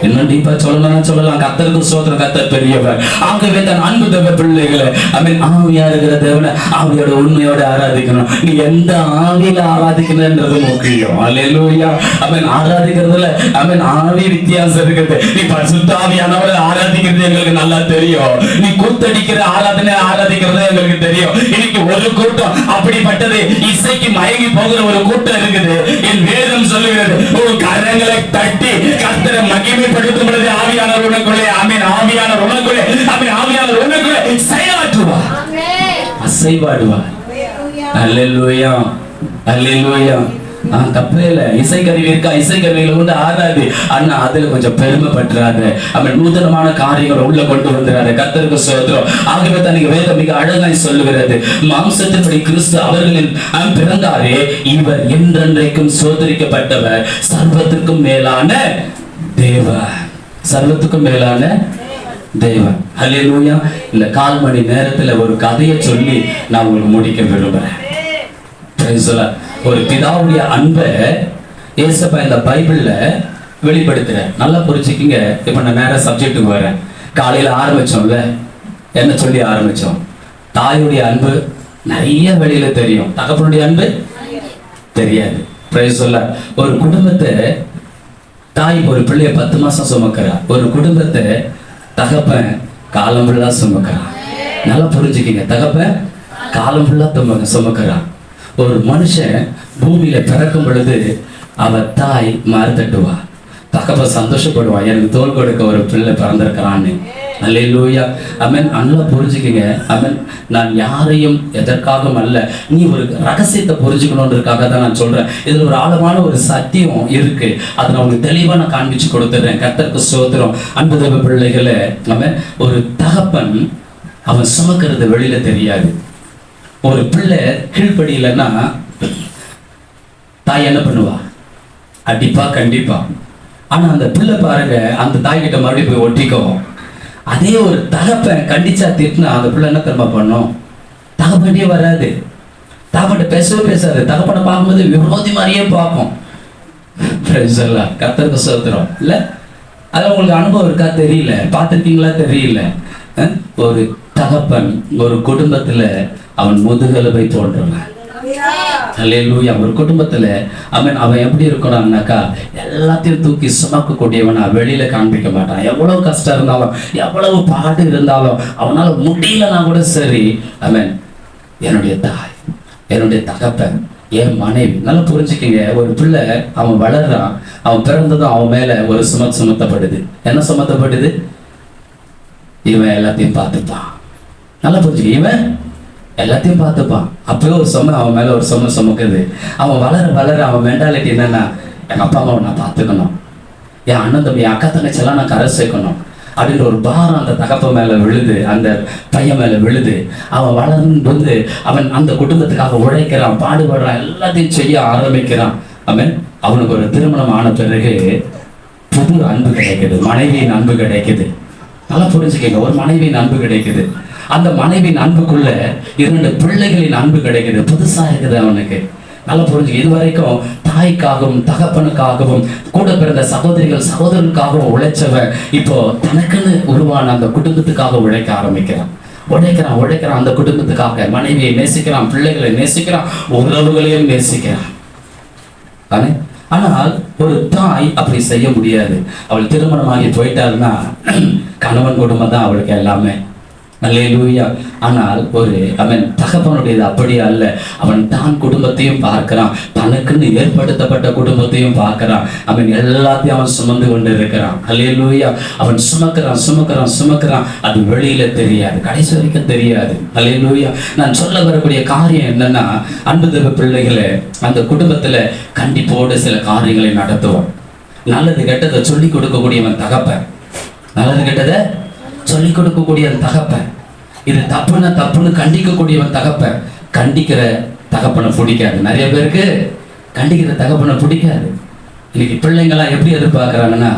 இன்னும் டீப்பா சொல்லலாம். கர்த்தருக்கு ஸ்தோத்திரம். கர்த்தர் பெரியவர். ஆகவே தன் அன்பு தேவ பிள்ளைகளை ஆமென் ஆவியா இருக்கிற தேவனை ஆவியோட உண்மையோட ஆராதிக்கணும். நீ எந்த ஆவியில ஆராதிக்கணும்ன்றது முக்கியம். அல்லேலூயா. ஆமென் ஆராதிக்கிறதுல ஆமென் ஆவி வித்தியாசம் இருக்குது. நீ பரிசுத்த ஆவியானவரை ஆராதிக்கிறது எங்களுக்கு நல்லா தெரியும். நீ கூத்தடிக்கிற ஆராதிக்கிறது எங்களுக்கு தெரியும். இன்னைக்கு ஒரு கூட்டம் அப்படிப்பட்டது, இசைக்கு மயங்கி போகிற ஒரு கூட்டம் இருக்குது. என் வேதம் சொல்லுகிறது, ஒரு கரங்களை தட்டி கர்த்தரை மகிமை படுத்தும் பொழுது ஆவியானவர் உனக்குள்ளே ஆமென் ஆவியானவர் உனக்குள்ளே ஆமென் ஆவியானவர் உனக்குள்ளே செயலாற்றுவார், அசைவாடுவார். அல்லேலூயா. அல்லேலூயா. தப்பேல இசைக்கருவி இருக்கா, இசைக்கருவிகளை வந்து ஆராது. ஆனா அதுல கொஞ்சம் பெருமைப்பட்டுறாரு. அவன் நூதனமான காரியங்களை உள்ள கொண்டு வந்துறாரு. கர்த்தருக்கு ஸ்தோத்திரம். ஆகவே தான் வேதம் மிக அழகாய் சொல்லுகிறது, மாம்சத்தின்படி கிறிஸ்து அவர்களின் பிறந்தாரே, இவர் என்றென்றைக்கும் சோதரிக்கப்பட்டவர், சர்வத்துக்கும் மேலான தேவன். சர்வத்துக்கும் மேலான தேவன். அல்லேலூயா. இந்த 1/4 மணி நேரத்துல ஒரு கதையை சொல்லி நான் உங்களுக்கு முடிக்க விரும்புறேன். ஒரு பிதாவுடைய அன்பை ஏசப்பா இந்த பைபிள்ல வெளிப்படுத்துற. நல்லா புரிஞ்சுக்கிங்க. இப்ப நான் நேர சப்ஜெக்டுக்கு வரேன். காலையில ஆரம்பிச்சோம்ல, என்ன சொல்லி ஆரம்பிச்சோம்? தாயுடைய அன்பு நிறைய வெளியில தெரியும், தகப்பனுடைய அன்பு தெரியாது. ஒரு குடும்பத்தை தாய் ஒரு பிள்ளைய 10 மாசம் சுமக்கிறா. ஒரு குடும்பத்தை தகப்பன் காலம் ஃபுல்லா சுமக்கிறான். நல்லா புரிஞ்சுக்கிங்க. தகப்பன் காலம் ஃபுல்லா சுமக்கிறான். ஒரு மனுஷன் பூமியில பிறக்கும் பொழுது அவ தாய் மாறுதட்டுவா, தகப்பன் சந்தோஷப்படுவா, எனக்கு தோல் கொடுக்க ஒரு பிள்ளை பிறந்திருக்கிறான்னு. அல்லேலூயா. ஆமென். நல்லா புரிஞ்சுக்கிங்க. ஆமென். நான் யாரையும் எதற்காகவும் அல்ல, நீ ஒரு ரகசியத்தை புரிஞ்சுக்கணுன்றதுக்காக தான் நான் சொல்றேன். இதுல ஒரு ஆழமான ஒரு சத்தியம் இருக்கு. அதை நான் உங்களுக்கு தெளிவா நான் காண்பிச்சு கொடுத்துடுறேன். கர்த்தருக்கு ஸ்தோத்திரம். அன்பு தேவ பிள்ளைகளை, ஆமென். ஒரு தகப்பன் அவன் சுமக்கிறது வெளியில தெரியாது. ஒரு பிள்ளை கீழ்ப்படியிலன்னா தாய் என்ன பண்ணுவா? அடிப்பா, கண்டிப்பா. ஆனா அந்த பிள்ளை பாருங்க, அந்த தாய்கிட்ட மறுபடியும் போய் ஒட்டிக்கும். அதே ஒரு தகப்பன் கண்டிச்சா திட்டினா அந்த பிள்ளை என்ன தெரியுமா பண்ணும்? தகப்பன்டே வராது, தகப்பன்ட்ட பேசவே பேசாது. தகப்பனை பார்க்கும்போது விரோதி மாதிரியே பார்ப்போம். கர்த்தருக்கு ஸ்தோத்திரம். இல்ல அது உங்களுக்கு அனுபவம் இருக்கா தெரியல, பார்த்துருக்கீங்களா தெரியல. ஒரு தகப்பன் ஒரு குடும்பத்துல அவன் முதுகெலும்பை தோன்றவன். அல்லேலூயா. ஒரு குடும்பத்துல அவன் எப்படி இருக்கணும்னாக்கா, எல்லாத்தையும் தூக்கி சுமக்கக்கூடியவனா வெளியில காண்பிக்க மாட்டான். எவ்வளவு கஷ்டம் இருந்தாலும், எவ்வளவு பாடு இருந்தாலும், அவனால முடியலன்னா கூட சரி, என்னுடைய தாய், என்னுடைய தகப்பன், என் மனைவி. நல்லா புரிஞ்சுக்கிங்க. ஒரு பிள்ளை அவன் வளர்றான், அவன் பிறந்ததும் அவன் மேல ஒரு சுமத்தப்படுது. என்ன சுமத்தப்படுது? இவன் எல்லாத்தையும் பார்த்துப்பான். நல்லா புரிஞ்சுக்க, இவன் எல்லாத்தையும் பார்த்துப்பான். அப்பவே ஒரு சுமை அவன் மேல ஒரு சுமை சுமக்குது. அவன் வளர வளர அவன் மென்டாலிட்டி என்னன்னா, எங்க அப்பா அம்மாவை நான் பார்த்துக்கணும், என் அண்ணன் தம்பி அக்கா தங்கச்செல்லாம் நான் கரை சேர்க்கணும் அப்படின்ற ஒரு பாரம் அந்த தகப்ப மேல விழுது, அந்த பையன் மேல விழுது. அவன் வளர்ந்து அவன் அந்த குடும்பத்துக்காக உழைக்கிறான், பாடுபடுறான், எல்லாத்தையும் செய்ய ஆரம்பிக்கிறான். அவனுக்கு ஒரு திருமணம் ஆன பிறகு புது அன்பு கிடைக்குது, மனைவியின் அன்பு கிடைக்குது. நல்லா புரிஞ்சுக்கங்க, ஒரு மனைவியின் அன்பு கிடைக்குது. அந்த மனைவியின் அன்புக்குள்ள 2 பிள்ளைகளின் அன்பு கிடைக்குது, புதுசா இருக்குது அவனுக்கு. நல்லா புரிஞ்சுக்க. இதுவரைக்கும் தாய்க்காகவும் தகப்பனுக்காகவும் கூட பிறந்த சகோதரிகள் சகோதரனுக்காகவும் உழைச்சவன் இப்போ தனக்குன்னு உருவான அந்த குடும்பத்துக்காக உழைக்க ஆரம்பிக்கிறான். உழைக்கிறான் அந்த குடும்பத்துக்காக. மனைவியை நேசிக்கிறான், பிள்ளைகளை நேசிக்கிறான், உறவுகளையும் நேசிக்கிறான். ஆனால் ஒரு தாய் அப்படி செய்ய முடியாது. அவள் திருமணமாகி போயிட்டாள்னா கணவன் குடும்பம் தான் அவளுக்கு எல்லாமே. அல்லேலூயா. ஆனால் அவன் தகப்பனுடையது அப்படி அல்ல. அவன் தான் குடும்பத்தையும் பார்க்கிறான், தனக்குன்னு ஏற்படுத்தப்பட்ட குடும்பத்தையும் பார்க்கிறான். அவன் எல்லாத்தையும் அவன் சுமந்து கொண்டு இருக்கிறான். அல்லேலூயா. அவன் சுமக்கிறான். அது வெளியில தெரியாது, கடைசி வரைக்கும் தெரியாது. அல்லேலூயா. நான் சொல்ல வரக்கூடிய காரியம் என்னன்னா, அன்பு தேவ பிள்ளைகளை, அந்த குடும்பத்துல கண்டிப்போடு சில காரியங்களை நடத்துவான். நல்லது கெட்டதை சொல்லிக் கொடுக்கக்கூடியவன் தகப்பன். நல்லது கெட்டதை சொல்லிக் கொடுக்கக்கூடிய தகப்பன். இது தப்புன்னு கண்டிக்கக்கூடியவன் தகப்பன். கண்டிக்கிற தகப்பனை பிடிக்காது. நிறைய பேருக்கு கண்டிக்கிற தகப்பனை பிடிக்காது. இன்னைக்கு பிள்ளைங்களாம் எப்படி எதிர்பார்க்கறாங்கன்னா,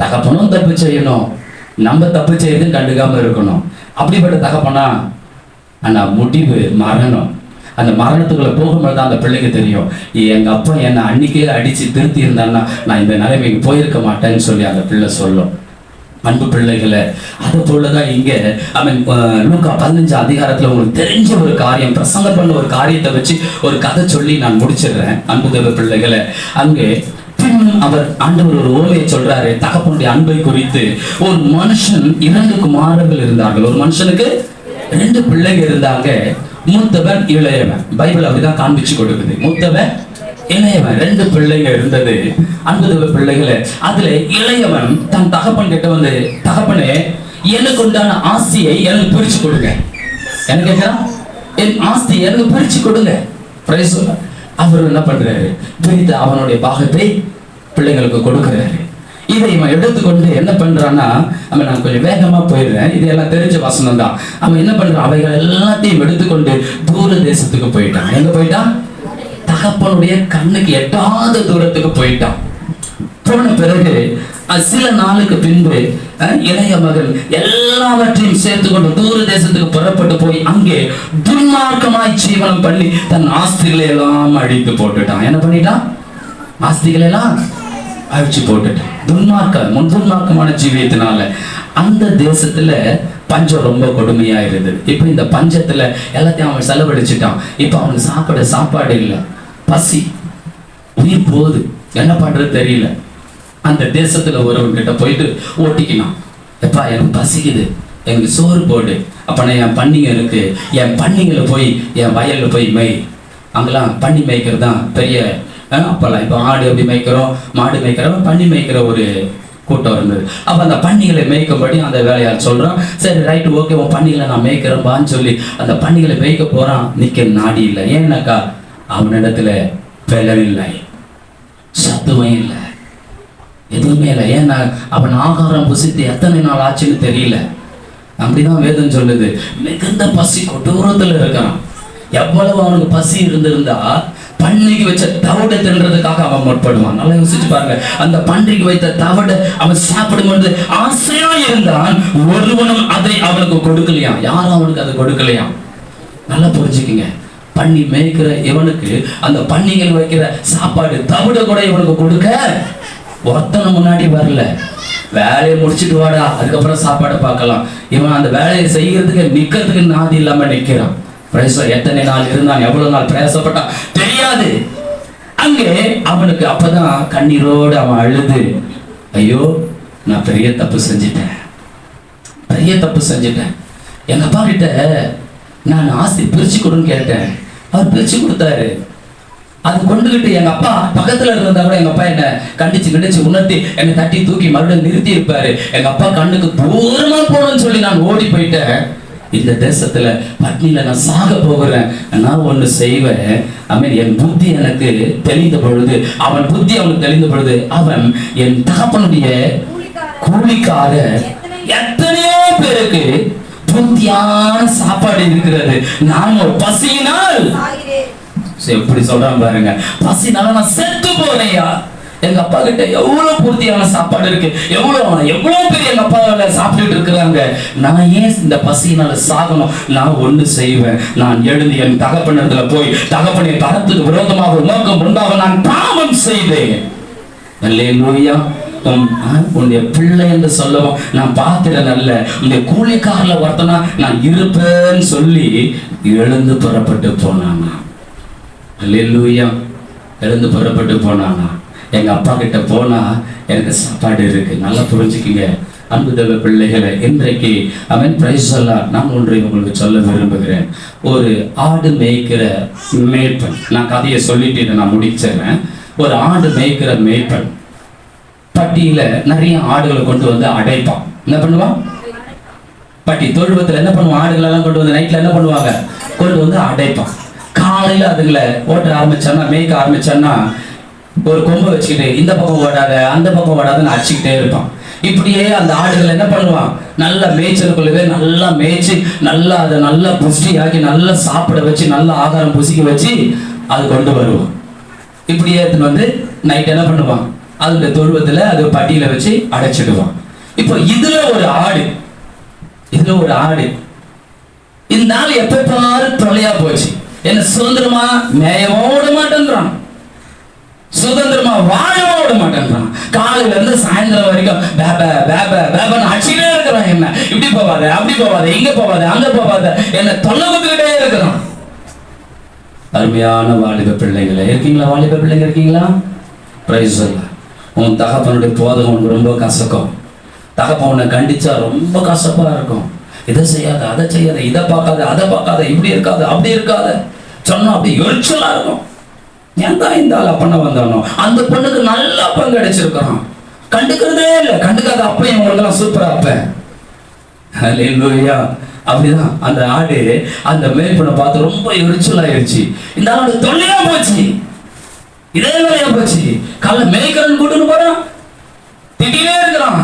தகப்பனும் தப்பு செய்யணும், நம்ம தப்பு செய்யறதும் கண்டுக்காம இருக்கணும். அப்படிப்பட்ட தகப்பனா? ஆனா முடிவு மரணம். அந்த மரணத்துக்குள்ள போகும்போது தான் அந்த பிள்ளைக்கு தெரியும், எங்க அப்பா என்னை அன்னைக்கே அடிச்சு திருத்தி இருந்தான்னா நான் இந்த நிலைமைக்கு போயிருக்க மாட்டேன்னு சொல்லி அந்த பிள்ளை சொல்லும். அன்பு பிள்ளைகளை, அது போலதான் இங்க லூக்கா 15 அதிகாரத்துல உங்களுக்கு தெரிஞ்ச ஒரு காரியம், பிரசங்கம் பண்ண ஒரு காரியத்தை வச்சு ஒரு கதை சொல்லி நான் முடிச்சிடுறேன். அன்பு தேவ பிள்ளைகளை, அங்கே அவர் ஆண்டவர் ஒரு ஓமையை சொல்றாரு தகப்பனுடைய அன்பை குறித்து. ஒரு மனுஷன் 2 குமாரர்கள் இருந்தார்கள். ஒரு மனுஷனுக்கு 2 பிள்ளைங்க இருந்தாங்க. மூத்தவன் இளையவன். பைபிள் அப்படிதான் காண்பிச்சு கொடுக்குது. மூத்தவன் இளையவன், 2 பிள்ளைங்க இருந்தது. அன்பு தேவ பிள்ளைகளை, அதுல இளையவன் தன் தகப்பன் கிட்ட வந்து, தகப்பனே எனக்கு உண்டான ஆஸ்தியை எனக்கு பிரிச்சு கொடுங்க. என்ன கேட்கிறான்? என் ஆஸ்தி எனக்கு பிரிச்சு கொடுங்க. அவர் என்ன பண்றாரு? பிரித்து அவனுடைய பாகத்தை பிள்ளைங்களுக்கு கொடுக்கிறாரு. இதை இவன் எடுத்துக்கொண்டு என்ன பண்றான்னா, நான் கொஞ்சம் வேகமா போயிடுறேன், இதெல்லாம் தெரிஞ்ச வசனம் தான். அவன் என்ன பண்றான்? அவைகள் எல்லாத்தையும் எடுத்துக்கொண்டு தூர தேசத்துக்கு போயிட்டான். எங்க போயிட்டான்? தகப்பனுடைய கண்ணுக்கு எட்டாத தூரத்துக்கு போயிட்டான். போன பிறகு சில நாளுக்கு பின்பு இளைய மகன் எல்லாவற்றையும் சேர்த்து கொண்டு தூர தேசத்துக்கு புறப்பட்டு போய் அங்கே துன்மார்க்கமாய் ஜீவனம் பண்ணி தன் ஆஸ்திகளை எல்லாம் அழித்து போட்டுட்டான். என்ன பண்ணிட்டான்? ஆஸ்திகளை எல்லாம் அழிச்சு போட்டுட்டான். துன்மார்க்கமான ஜீவியத்தினால அந்த தேசத்துல பஞ்சம் ரொம்ப கொடுமையா இருந்தது. இப்ப இந்த பஞ்சத்துல எல்லாத்தையும் அவன் செலவழிச்சுட்டான். இப்ப அவனுக்கு சாப்பாடு இல்லை, பசி, உயிர் போகுது, என்ன பண்றது தெரியல. அந்த தேசத்துல ஒருவன் கிட்ட போயிட்டு ஓட்டிக்கினான். எப்பா எனக்கு பசிக்குது, எனக்கு சோறு போடு. அப்ப நான் என் பன்னிங்க இருக்கு, என் பன்னிங்களை போய் என் வயல்ல போய் மேய். அங்கெல்லாம் பன்னி மேய்க்கிறது தான் பெரிய. அப்பெல்லாம் இப்போ ஆடு எப்படி மேய்க்கிறோம், மாடு மேய்க்கிறோம், பன்னி மேய்க்கிற ஒரு கூட்டம் இருந்தது. அப்ப அந்த பன்னிகளை மேய்க்கும்படி அந்த வேலையால் சொல்றான். சரி ரைட்டு, ஓகே, உன் பன்னிகளை நான் மேய்க்கிறேன்பான்னு சொல்லி அந்த பன்னிகளை மேய்க்க போறான். நிக்க நாடி இல்லை. ஏன்னாக்கா அவனிடத்துல பலன் இல்லை, சத்துவம் இல்லை, எதுவுமே இல்லை. ஏன்னா அவன் ஆகாரம் புசித்து எத்தனை நாள் ஆச்சுன்னு தெரியல. அப்படிதான் வேதம் சொல்லுது. மிகுந்த பசி கொடூரத்துல இருக்கான். எவ்வளவு அவனுக்கு பசி இருந்திருந்தா பன்றிக்கு வச்ச தவிட தின்றதுக்காக அவன் முற்படுவான். நல்லா யோசிச்சு பாருங்க. அந்த பன்றிக்கு வைத்த தவிட அவன் சாப்பிடும்போது ஆசையா இருந்தான். ஒருவனும் அதை அவனுக்கு கொடுக்கலையாம். யாரும் அவனுக்கு அதை கொடுக்கலையாம். நல்லா புரிஞ்சுக்குங்க. பன்னி மேய்க்கிற இவனுக்கு அந்த பன்னிகள் வைக்கிற சாப்பாடு தவிட கூட இவனுக்கு கொடுக்க ஒருத்தனை முன்னாடி வரல. வேலையை முடிச்சுட்டு வாடா, அதுக்கப்புறம் சாப்பாடை பார்க்கலாம். இவன் அந்த வேலையை செய்யறதுக்கு நிக்கிறதுக்கு நாதி இல்லாம நிக்கிறான். எத்தனை நாள் இருந்தான், எவ்வளவு நாள் பிரயாசப்பட்டான் தெரியாது. அங்கே அவனுக்கு அப்பதான் கண்ணீரோடு அவன் அழுது, ஐயோ நான் பெரிய தப்பு செஞ்சிட்டேன். எங்க அப்பா கிட்ட நான் ஆஸ்தி பிரிச்சு கொடுன்னு கேட்டேன். அவர் பிரிச்சு கொடுத்தாரு. அது கொண்டுகிட்டு எங்க அப்பா பக்கத்துல இருந்தா கூட எங்க அப்பா என்ன கண்டிச்சு உணர்த்தி என்னை தட்டி தூக்கி மறுபடியும் நிறுத்தி இருப்பாரு. எங்க அப்பா கண்ணுக்கு தூரமா போகணும்னு சொல்லி நான் ஓடி போயிட்டேன். இந்த தேசத்துல பட்னியில நான் சாக போகிறேன். நான் ஒண்ணு செய்வேன். என் புத்தி எனக்கு தெளிந்த பொழுது, அவன் புத்தி அவனுக்கு தெளிந்த பொழுது, அவன் என் தகப்பனுடைய கூலிக்காக எத்தனையோ பேருக்கு புத்தியான சாப்பாடு இருக்கிறது. நான் ஒரு பசியினால் எப்படி சொல்றான் பாருங்க, பசினால நான் செத்து போறேயா. எங்க அப்பா கிட்ட எவ்வளவு பூர்த்தியான சாப்பாடு இருக்கு, எவ்வளவு பேர் எங்க அப்பா சாப்பிட்டுட்டு இருக்கிறாங்க. நான் ஏன் இந்த பசியினால சாகணும்? நான் ஒண்ணு செய்வேன், நான் எழுந்து என் தகப்பனிடத்துல போய், தகப்பனை தரத்துக்கு விரோதமாக உமக்கு முன்பாக நான் பாவம் செய்தேன். அல்லேலூயா. உன்னுடைய பிள்ளை என்று சொல்லவும் நான் பார்க்கிறேன், அல்ல உன்னுடைய கூலிக்காரில் ஒருத்தனா நான் இருப்பேன்னு சொல்லி எழுந்து புறப்பட்டு போனானா. அல்லேலூயா. எழுந்து புறப்பட்டு போனானா. எங்க அப்பா கிட்ட போனா எனக்கு சாப்பாடு இருக்கு. நல்லா புரிஞ்சுக்கிங்க அன்பு தேவ பிள்ளைகளை. இன்றைக்கு அவன் பிரைஸ் எல்லாம் நான் ஒன்றை உங்களுக்கு சொல்ல விரும்புகிறேன். ஒரு ஆடு மேய்க்கிற மேய்ப்பன், நான் கதையை சொல்லிட்டு இதை நான் முடிச்சிடுறேன். ஒரு ஆடு மேய்க்கிற மேய்ப்பன் பட்டியில நிறைய ஆடுகளை கொண்டு வந்து அடைப்பான். என்ன பண்ணுவான்? பட்டி தொழுவத்துல என்ன பண்ணுவான்? ஆடுகள் எல்லாம் கொண்டு வந்து நைட்ல என்ன பண்ணுவாங்க? கொண்டு வந்து அடைப்பான். காலையில அதுங்களை ஓட்ட ஆரம்பிச்சான்னா, மேய்க்க ஆரம்பிச்சான்னா, ஒரு கொம்பை வச்சுக்கிட்டு இந்த பக்கம் ஓடாத அந்த பக்கம் ஓடாதுன்னு அடிச்சுக்கிட்டே இருப்பான். இப்படியே அந்த ஆடுகள் என்ன பண்ணுவான்? நல்லா மேய்ச்சலுக்குள்ளவே நல்லா மேய்ச்சி நல்லா அதை நல்லா புஷ்டியாக்கி நல்லா சாப்பிட வச்சு நல்லா ஆகாரம் புசிக்க வச்சு அது கொண்டு வருவான். இப்படியே எடுத்துன்னு வந்து நைட் என்ன பண்ணுவான்? அதோட தொழுவத்துல அது பட்டியல வச்சு அடைச்சிடுவான். இப்போ இதுல ஒரு ஆடு இந்த நாள் எப்ப பாரு தொலையா போச்சு. என்ன சுதந்திரமா மேயவோட மாட்டேன்றான், சுதந்திரமா வாழவோட மாட்டேன்றான். காலையில இருந்து சாயந்தரம் வரைக்கும் பேபன்னு அடிச்சுட்டே இருக்கிறான். என்ன இப்படி போவாத, அப்படி போவாத, இங்க போவாத, அங்க போவாத, என்ன தொல்லை கொடுத்துக்கிட்டே இருக்கிறான். அருமையான வாலிப பிள்ளைங்களே இருக்கீங்களா? வாலிப பிள்ளைங்க இருக்கீங்களா? பிரைஸ் எல்லாம். உன் தகப்பனுடைய போதகம் உனக்கு ரொம்ப கசக்கும். தகப்பன் உன்னை கண்டிச்சா ரொம்ப கசப்பா இருக்கும். இதை செய்யாத, அதை செய்யாத, இதை பார்க்காத, அதை பார்க்காத, இப்படி இருக்காது, அப்படி இருக்காத சொன்னா அப்படி எரிச்சலா இருக்கும். ஏன் தான் இந்த ஆள் அப்பண்ண வந்தானோ? அந்த பொண்ணுக்கு நல்ல அப்பம் கிடைச்சிருக்கிறான், கண்டுக்கிறதே இல்லை. கண்டுக்காத அப்பையும் உங்களுக்கெல்லாம் சூப்பரா அப்ப. அல்லேலூயா. அப்படிதான் அந்த ஆடு அந்த மேய்ப்பனை பார்த்து ரொம்ப எரிச்சலாயிருச்சு. இந்த ஆடு தொல்லையா போச்சு, இதே வேலையா போச்சு. காலைல மேய்க்கிறன்னு கூட்டுன்னு போறான், திட்டினே இருக்கிறான்,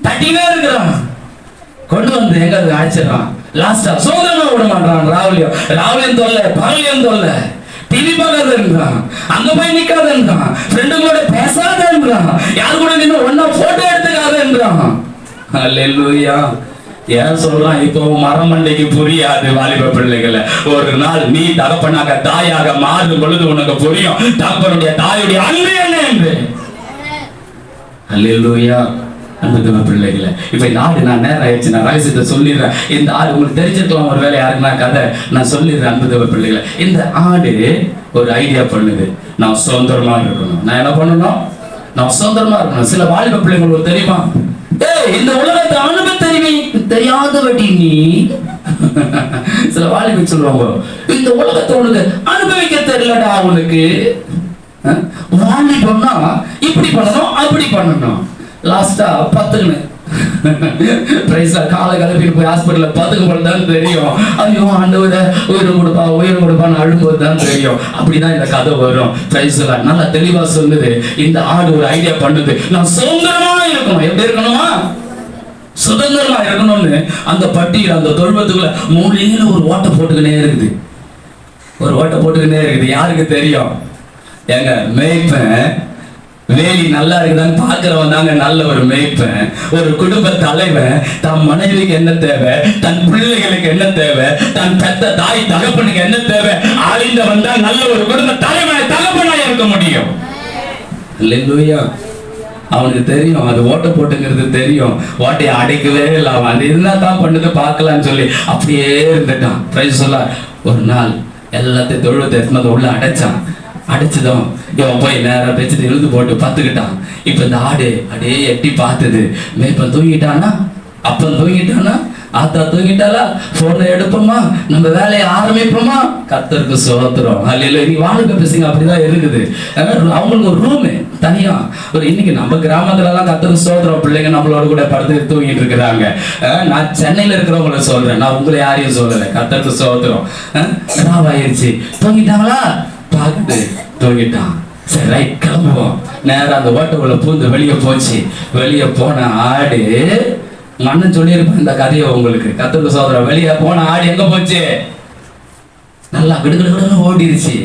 தட்டினே இருக்கிறான், கொண்டு வந்து எங்க அழைச்சிடறான். லாஸ்டா சோதனை விட மாட்டான். ராவுலியம் தொல்லை, பகலியம் தொல்லை, டிவி பார்க்காதன்றான், அங்க போய் நிக்காதன்றான், ஃப்ரெண்டுங்களோட பேசாதன்றான், யாரு கூட நின்று ஒன்னா போட்டோ எடுத்துக்காதன்றான். அல்லேலூயா. ஏன் சொல்றான்? இப்போ மரமண்டைக்கு புரியாது வாலிப பிள்ளைகளை. ஒரு நாள் நீ தகப்பனாக தாயாக மாறும் பொழுது உனக்கு புரியும் தகப்பனுடைய தாயுடைய அன்பு என்ன என்று. அல்லேலூயா. அன்பு பிள்ளைகளை, இப்ப இந்த ஆடு நான் நேரம் ஆயிடுச்சு, நான் ரகசியத்தை சொல்லிடுறேன். இந்த ஆடு உங்களுக்கு தெரிஞ்சிருக்கலாம், ஒரு வேலை யாருக்குன்னா கதை நான் சொல்லிடுறேன். அன்பு பிள்ளைகளை, இந்த ஆடு ஒரு ஐடியா பண்ணுது, நான் சுதந்திரமா இருக்கணும். நான் என்ன பண்ணணும்? நான் சுதந்திரமா இருக்கணும். சில வாலிப பிள்ளைங்களுக்கு தெரியுமா? இந்த உலகத்தை அனுபவ தெரியாத வட்டி நீ. சில வாலிப சொல்லுவாங்க, இந்த உலகத்தை உனக்கு அனுபவிக்க தெரியலடா உனக்கு. வாலிபம்னா இப்படி பண்ணணும் அப்படி பண்ணணும். லாஸ்டா பத்துக்குன்னு காலை கிளப்பிட்டு போய் ஹாஸ்பிட்டல்ல பத்துக்கு தான் தெரியும். ஐயோ ஆண்டவரை உயிர் கொடுப்பான்னு அழும்போது தான் தெரியும். அப்படிதான் இந்த கதை வரும். நல்லா தெளிவா சொல்லுது. இந்த ஆடு ஒரு ஐடியா பண்ணுது, நான் சுதந்திரமா இருக்கணும். எப்படி இருக்கணுமா? சுதந்திரமா இருக்கணும்னு அந்த பட்டியல் அந்த தொழுவத்துக்குள்ள மூலையில ஒரு ஓட்டை போட்டுக்கினே இருக்குது. யாருக்கு தெரியும்? எங்க மேய்ப்பன் வேலி நல்லா இருக்குதான்னு பாக்குறவன் தாங்க நல்ல ஒரு மேய்ப்பன். ஒரு குடும்ப தலைவன் தன் மனைவிக்கு என்ன தேவை, தன் பிள்ளைகளுக்கு என்ன தேவை, தன் பெத்த தாய் தகப்பனுக்கு என்ன தேவை அறிந்தவன் தான் நல்ல ஒரு குடும்ப தலைவன் தகப்பனாய் இருக்க முடியும். அல்லேலூயா. அவனுக்கு தெரியும், அது ஓட்ட போட்டுங்கிறது தெரியும். ஓட்டையை அடைக்கவே இல்லை. அவன் அது இருந்தா தான் பண்ணுது பார்க்கலான்னு சொல்லி அப்படியே இருந்துட்டான். பிரைஸ் சொல்ல ஒரு நாள் எல்லாத்தையும் தொழுவத்தை எடுத்து உள்ள அடைச்சதும் இவன் போய் நேரம் வச்சுட்டு எழுது போட்டு பார்த்துக்கிட்டான். இப்ப இந்த ஆடு அப்படியே எட்டி பார்த்தது. மேய்ப்பன் தூங்கிட்டானா, அப்பன் தூங்கிட்டானா, ஆத்தா தூங்கிட்டாலா, போனை எடுப்போமா, நம்ம வேலையை ஆரம்பிப்போமா. கர்த்தருக்கு ஸ்தோத்திரம். அல்லேலூயா. நீ வாழ்க்கை பேசுங்க அப்படிதான் இருக்குது. அவங்களுக்கு ஒரு ரூமு தனியா. ஒரு இன்னைக்கு நம்ம கிராமத்துல எல்லாம் கர்த்தருக்கு ஸ்தோத்திரம், பிள்ளைங்க நம்மளோட கூட படுத்து தூங்கிட்டு இருக்கிறாங்க. நான் சென்னையில இருக்கிறவங்கள சொல்றேன், நான் உங்களை யாரையும் சொல்லலை. கர்த்தருக்கு ஸ்தோத்திரம். ஆயிடுச்சு, தூங்கிட்டாங்களா பார்க்குது, தூங்கிட்டான். சரி ரைட் கிளம்புவோம். நேரம் அந்த ஓட்டக்குள்ள பூந்து வெளியே போச்சு. வெளியே போன ஆடு, மன்னன் சொல்லியிருப்பேன் இந்த கதையை உங்களுக்கு. கர்த்தருக்கு சோதரம். வெளியே போன ஆடு எங்க போச்சு? நல்லா கிடுகிடுன்னு ஓடிடுச்சு.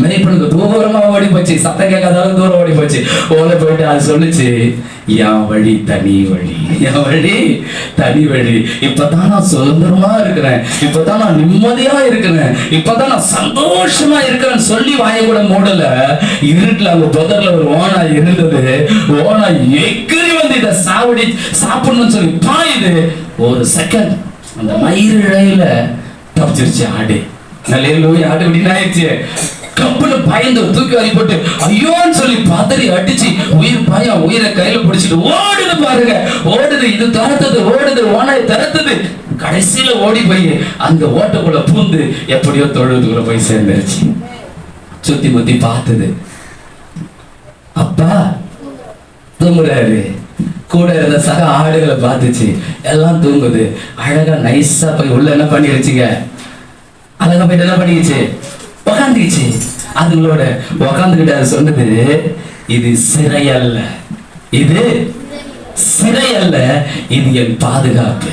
மேய்ப்பனுக்கு தூரமா ஓடி போச்சு. போச்சு, சத்தம் கேட்காத தூரம் ஓடி போச்சு. ஓடி போயிட்டு அது சொல்லுச்சு, என் வழி தனி வழி, என் வழி தனி வழி. இப்பதான் நான் சுதந்திரமா இருக்கிறேன், இப்பதான் நான் நிம்மதியா இருக்கிறேன், இப்பதான் நான் சந்தோஷமா இருக்கிறேன்னு சொல்லி வாய கூட மூடல. இருட்டுல அவங்க புதர்ல ஒரு ஓனாய் இருந்தது. ஓனாய் எக்கிரி வந்து இதை சாப்பிடணும்னு சொல்லி பாயுது. ஒரு செகண்ட் அந்த மயிறு இழையில தப்பிச்சிருச்சு ஆடு. நல்ல ஆடு அப்படின்னு ஆயிடுச்சு. கப்புல பயந்து தூக்கி வாரி போட்டு ஐயோன்னு சொல்லி பதறி அடிச்சு உயிர் பயம், உயிரை கையில பிடிச்சிட்டு ஓடுது பாருங்க. ஓடுது, இது தரத்தது, ஓடுது, ஓனாய் தரத்தது. கடைசியில ஓடி போய் அந்த ஓட்டக்குள்ள பூந்து எப்படியோ தொழுதுக்குள்ள போய் சேர்ந்துருச்சு. சுத்தி முத்தி பார்த்தது, அப்பா தூங்குறாரு. கூட இருந்த சக ஆடுகளை பார்த்துச்சு, எல்லாம் தூங்குது. அழகா நைஸா போய் உள்ள என்ன பண்ணிருச்சுங்க, அழகா போயிட்டு என்ன பண்ணிடுச்சு, உக்காந்துச்சு. அதுங்களோட உக்காந்துக்கிட்ட சொன்னது, இது சிறை அல்ல, இது சிறை அல்ல, இது என் பாதுகாப்பு.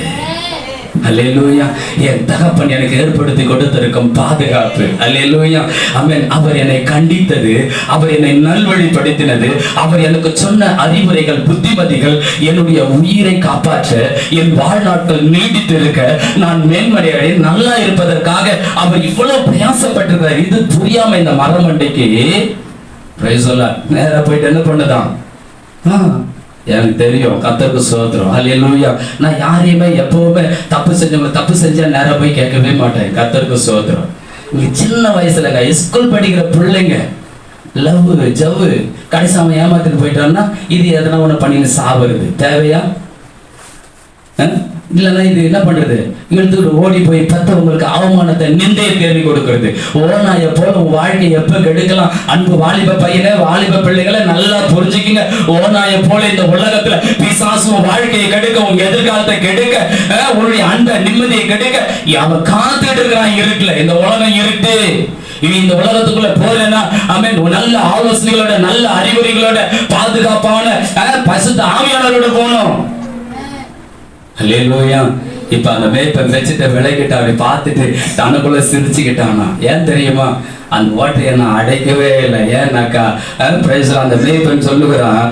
அல்லேலூயா. என் தகப்பன் எனக்கு ஏற்படுத்தி கொடுத்திருக்கும் பாதுகாப்பு. அல்லேலூயா. ஆமென். அவர் என்னை கண்டித்தது, அவர் என்னை நல்வழிப்படுத்தினது, அவர் எனக்கு சொன்ன அறிவுரைகள், புத்திமதிகள் என்னுடைய உயிரை காப்பாற்ற, என் வாழ்நாட்கள் நீடித்து இருக்க, நான் மேன்மடையடைய நல்லா இருப்பதற்காக அவர் இவ்வளவு பிரயாசப்பட்டிருக்கிறார். இது புரியாம இந்த மரமண்டைக்கு நேரா போயிட்டு என்ன பண்ணுதான், எனக்கு தெரியும், கர்த்தருக்கு ஸ்தோத்திரம். அல்லேலூயா. நான் யாரையுமே எப்பவுமே தப்பு செஞ்சா நேரம் போய் கேட்கவே மாட்டேன். கர்த்தருக்கு ஸ்தோத்திரம். இங்க சின்ன வயசுலங்க ஸ்கூல் படிக்கிற பிள்ளைங்க லவ் ஜவ்வு கடைசி அவன் ஏமாத்திட்டு போயிட்டான்னா இது எதனா ஒண்ணு பண்ணின்னு சாவுறது தேவையா? இல்லைன்னா இது என்ன பண்றது, இழுத்துக்கிட்டு ஓடி போய் பெத்தவங்களுக்கு அவமானத்தை, நிந்தையை தேடி கொடுக்கறது. ஓனாய போல உன் வாழ்க்கையை எப்ப கெடுக்கலாம். அன்பு வாலிப பையனை, வாலிப பிள்ளைகளை நல்லா புரிஞ்சுக்கிங்க. ஓனாய போல இந்த உலகத்துல பிசாசு உன் வாழ்க்கையை கெடுக்க, உன் எதிர்காலத்தை கெடுக்க, உன்னுடைய அன்பை நிம்மதியை கெடுக்க அவன் காத்துட்டு இருக்கிறான். இருக்குல்ல, இந்த உலகம் இருக்கு. இந்த உலகத்துக்குள்ள போறேன்னா ஆமென், நல்ல ஆலோசனைகளோட, நல்ல அறிவுரைகளோட, பாதுகாப்பான பசுத்த ஆவியானவரோட போகணும். அல்லேலூயா. இப்ப அந்த மேய்ப்பன் வச்சுட்டு விளைக்கிட்ட அப்படி பார்த்துட்டு தனக்குள்ள சிரிச்சுக்கிட்டானா. ஏன் தெரியுமா, அந்த ஓட்டையை நான் அடைக்கவே இல்லை. ஏன்னாக்கா அந்த மேய்ப்பன் சொல்லுகிறான்,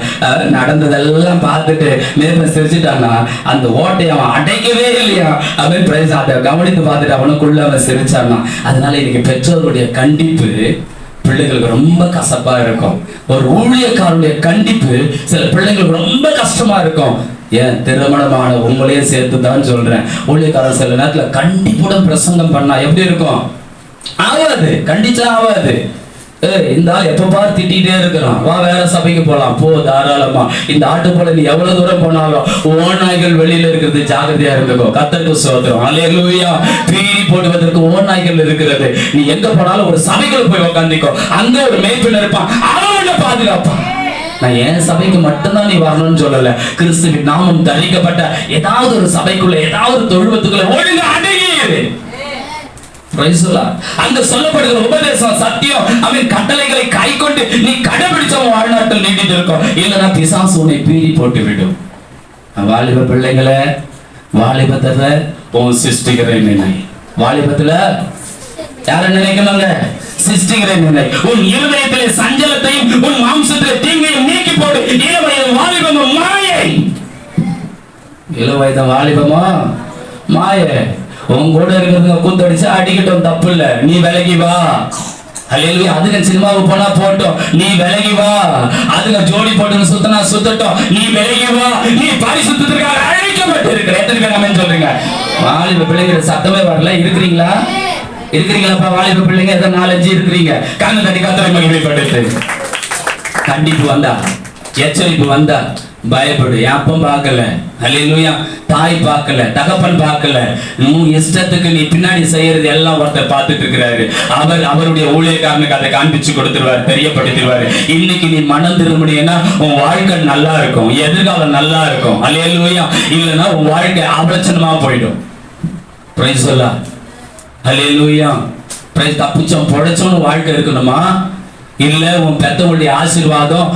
நடந்ததெல்லாம் பார்த்துட்டு மேய்ப்பன் சிரிச்சுட்டானா, அந்த ஓட்டையை அவன் அடைக்கவே இல்லையா. அவன் அதை கவனித்து பார்த்துட்டு அவனுக்குள்ள அவன் சிரிச்சானா. அதனால இன்னைக்கு பெற்றோருடைய கண்டிப்பு பிள்ளைகளுக்கு ரொம்ப கசப்பா இருக்கும். ஒரு ஊழியக்காரனுடைய கண்டிப்பு சில பிள்ளைங்களுக்கு ரொம்ப கஷ்டமா இருக்கும். ஏன் திருமணமான உங்களையும் சேர்த்து தான் சொல்றேன். ஊழியக்காரன் சில நேரத்துல கண்டிப்புடன் பிரசங்கம் பண்ணா எப்படி இருக்கும்? ஆகாது, கண்டிச்சா ஆகாது. இந்த ஆள் எப்ப பாரு திட்டிகிட்டே இருக்கிறான், வா வேற சபைக்கு போலாம், போ தாராளமா. இந்த ஆட்டு போல நீ எவ்வளவு தூரம் போனாலும் ஓநாய்கள் வெளியில இருக்கிறது, ஜாகிரதையா இருந்துக்கோ. கர்த்தருக்கு ஸ்தோத்திரம். அல்லேலூயா. பீடி போடுவதற்கு ஓநாய்கள் இருக்கிறது. நீ எங்க போனாலும் ஒரு சபைக்குள்ள போய் உட்காந்துக்கோ, அங்க ஒரு மேய்ப்பன் இருப்பான், அவனை பாதுகாப்பான். நான் என் சபைக்கு மட்டும்தான் நீ வரணும்னு சொல்லல. கிறிஸ்துவின் நாமம் தரிக்கப்பட்ட ஏதாவது ஒரு சபைக்குள்ள, ஏதாவது தொழுவத்துக்குள்ள ஒழுங்கு அடங்கியது. அங்க சொல்லப்படுகிற உபதேசம் சத்தியம். அவன் கட்டளைகளை கை கொண்டு நீ கடைபிடிச்சவன் வாழ்நாட்கள் நீடித்து இருக்கும். இல்லைன்னா பிசாசு உன்னை பீடி போட்டு விடும். வாலிப பிள்ளைங்களை, வாலிபத்துல உன் சிருஷ்டிக்கிற நினை, வாலிபத்துல யார நினைக்கணுங்க, சிருஷ்டிக்கிற நினை. உன் இருதயத்திலே சஞ்சலத்தையும் உன் மாம்சத்திலே தீங்கையும் நீக்கி போடு. இளவயது வாலிபமும் மாயை. இளவயது வாலிபமா மாயை. உன் கூட இருக்கிறதுங்க கூத்தடிச்சு அடிக்கட்டும், தப்பு இல்ல, நீ விலகி வா. அல்லேலூயா. அதுங்க சினிமாவுக்கு போனா போட்டோம், நீ விலகி வா. அதுங்க ஜோடி போட்டு சுத்தனா சுத்தட்டும், நீ விலகி வா. நீ பரிசுத்தத்திற்காக அழைக்கப்பட்டு இருக்கிற. எத்தனை பேர் ஆமென் சொல்றீங்க? வாலிப பிள்ளைங்க சத்தமே வரல. இருக்கிறீங்களா? இருக்கிறீங்களாப்பா வாலிப பிள்ளைங்க? எத்தனை 4-5 இருக்கிறீங்க? கண்ணு தட்டி கர்த்தரை மகிமைப்படுத்து. கண்டிப்பு வந்தா, எச்சரிப்பு வந்தா பயப்படு. அப்பம் பார்க்கல, அல்லேலூயா, தாய் பார்க்கல, தகப்பன் பார்க்கல, உன் இஷ்டத்துக்கு நீ பின்னாடி செய்யறது எல்லாம் ஒருத்தர் பார்த்துட்டு இருக்கிறாரு. அவருடைய ஊழியக்காரனுக்கு அதை காண்பிச்சு கொடுத்துருவாரு, தெரியப்படுத்திடுவாரு. இன்னைக்கு நீ மனம் திரும்பினா உன் வாழ்க்கை நல்லா இருக்கும், எதிர்காலம் நல்லா இருக்கும். அல்லேலூயா. இல்லைன்னா உன் வாழ்க்கை அபலட்சணமா போயிடும். பிரைஸ் சொல்லா. அல்லேலூயா. பிரைஸ். தப்பிச்சோம் பொழைச்சோன்னு வாழ்க்கை இருக்கணுமா? இல்ல உன் பெத்தவங்களுடைய ஆசீர்வாதம்,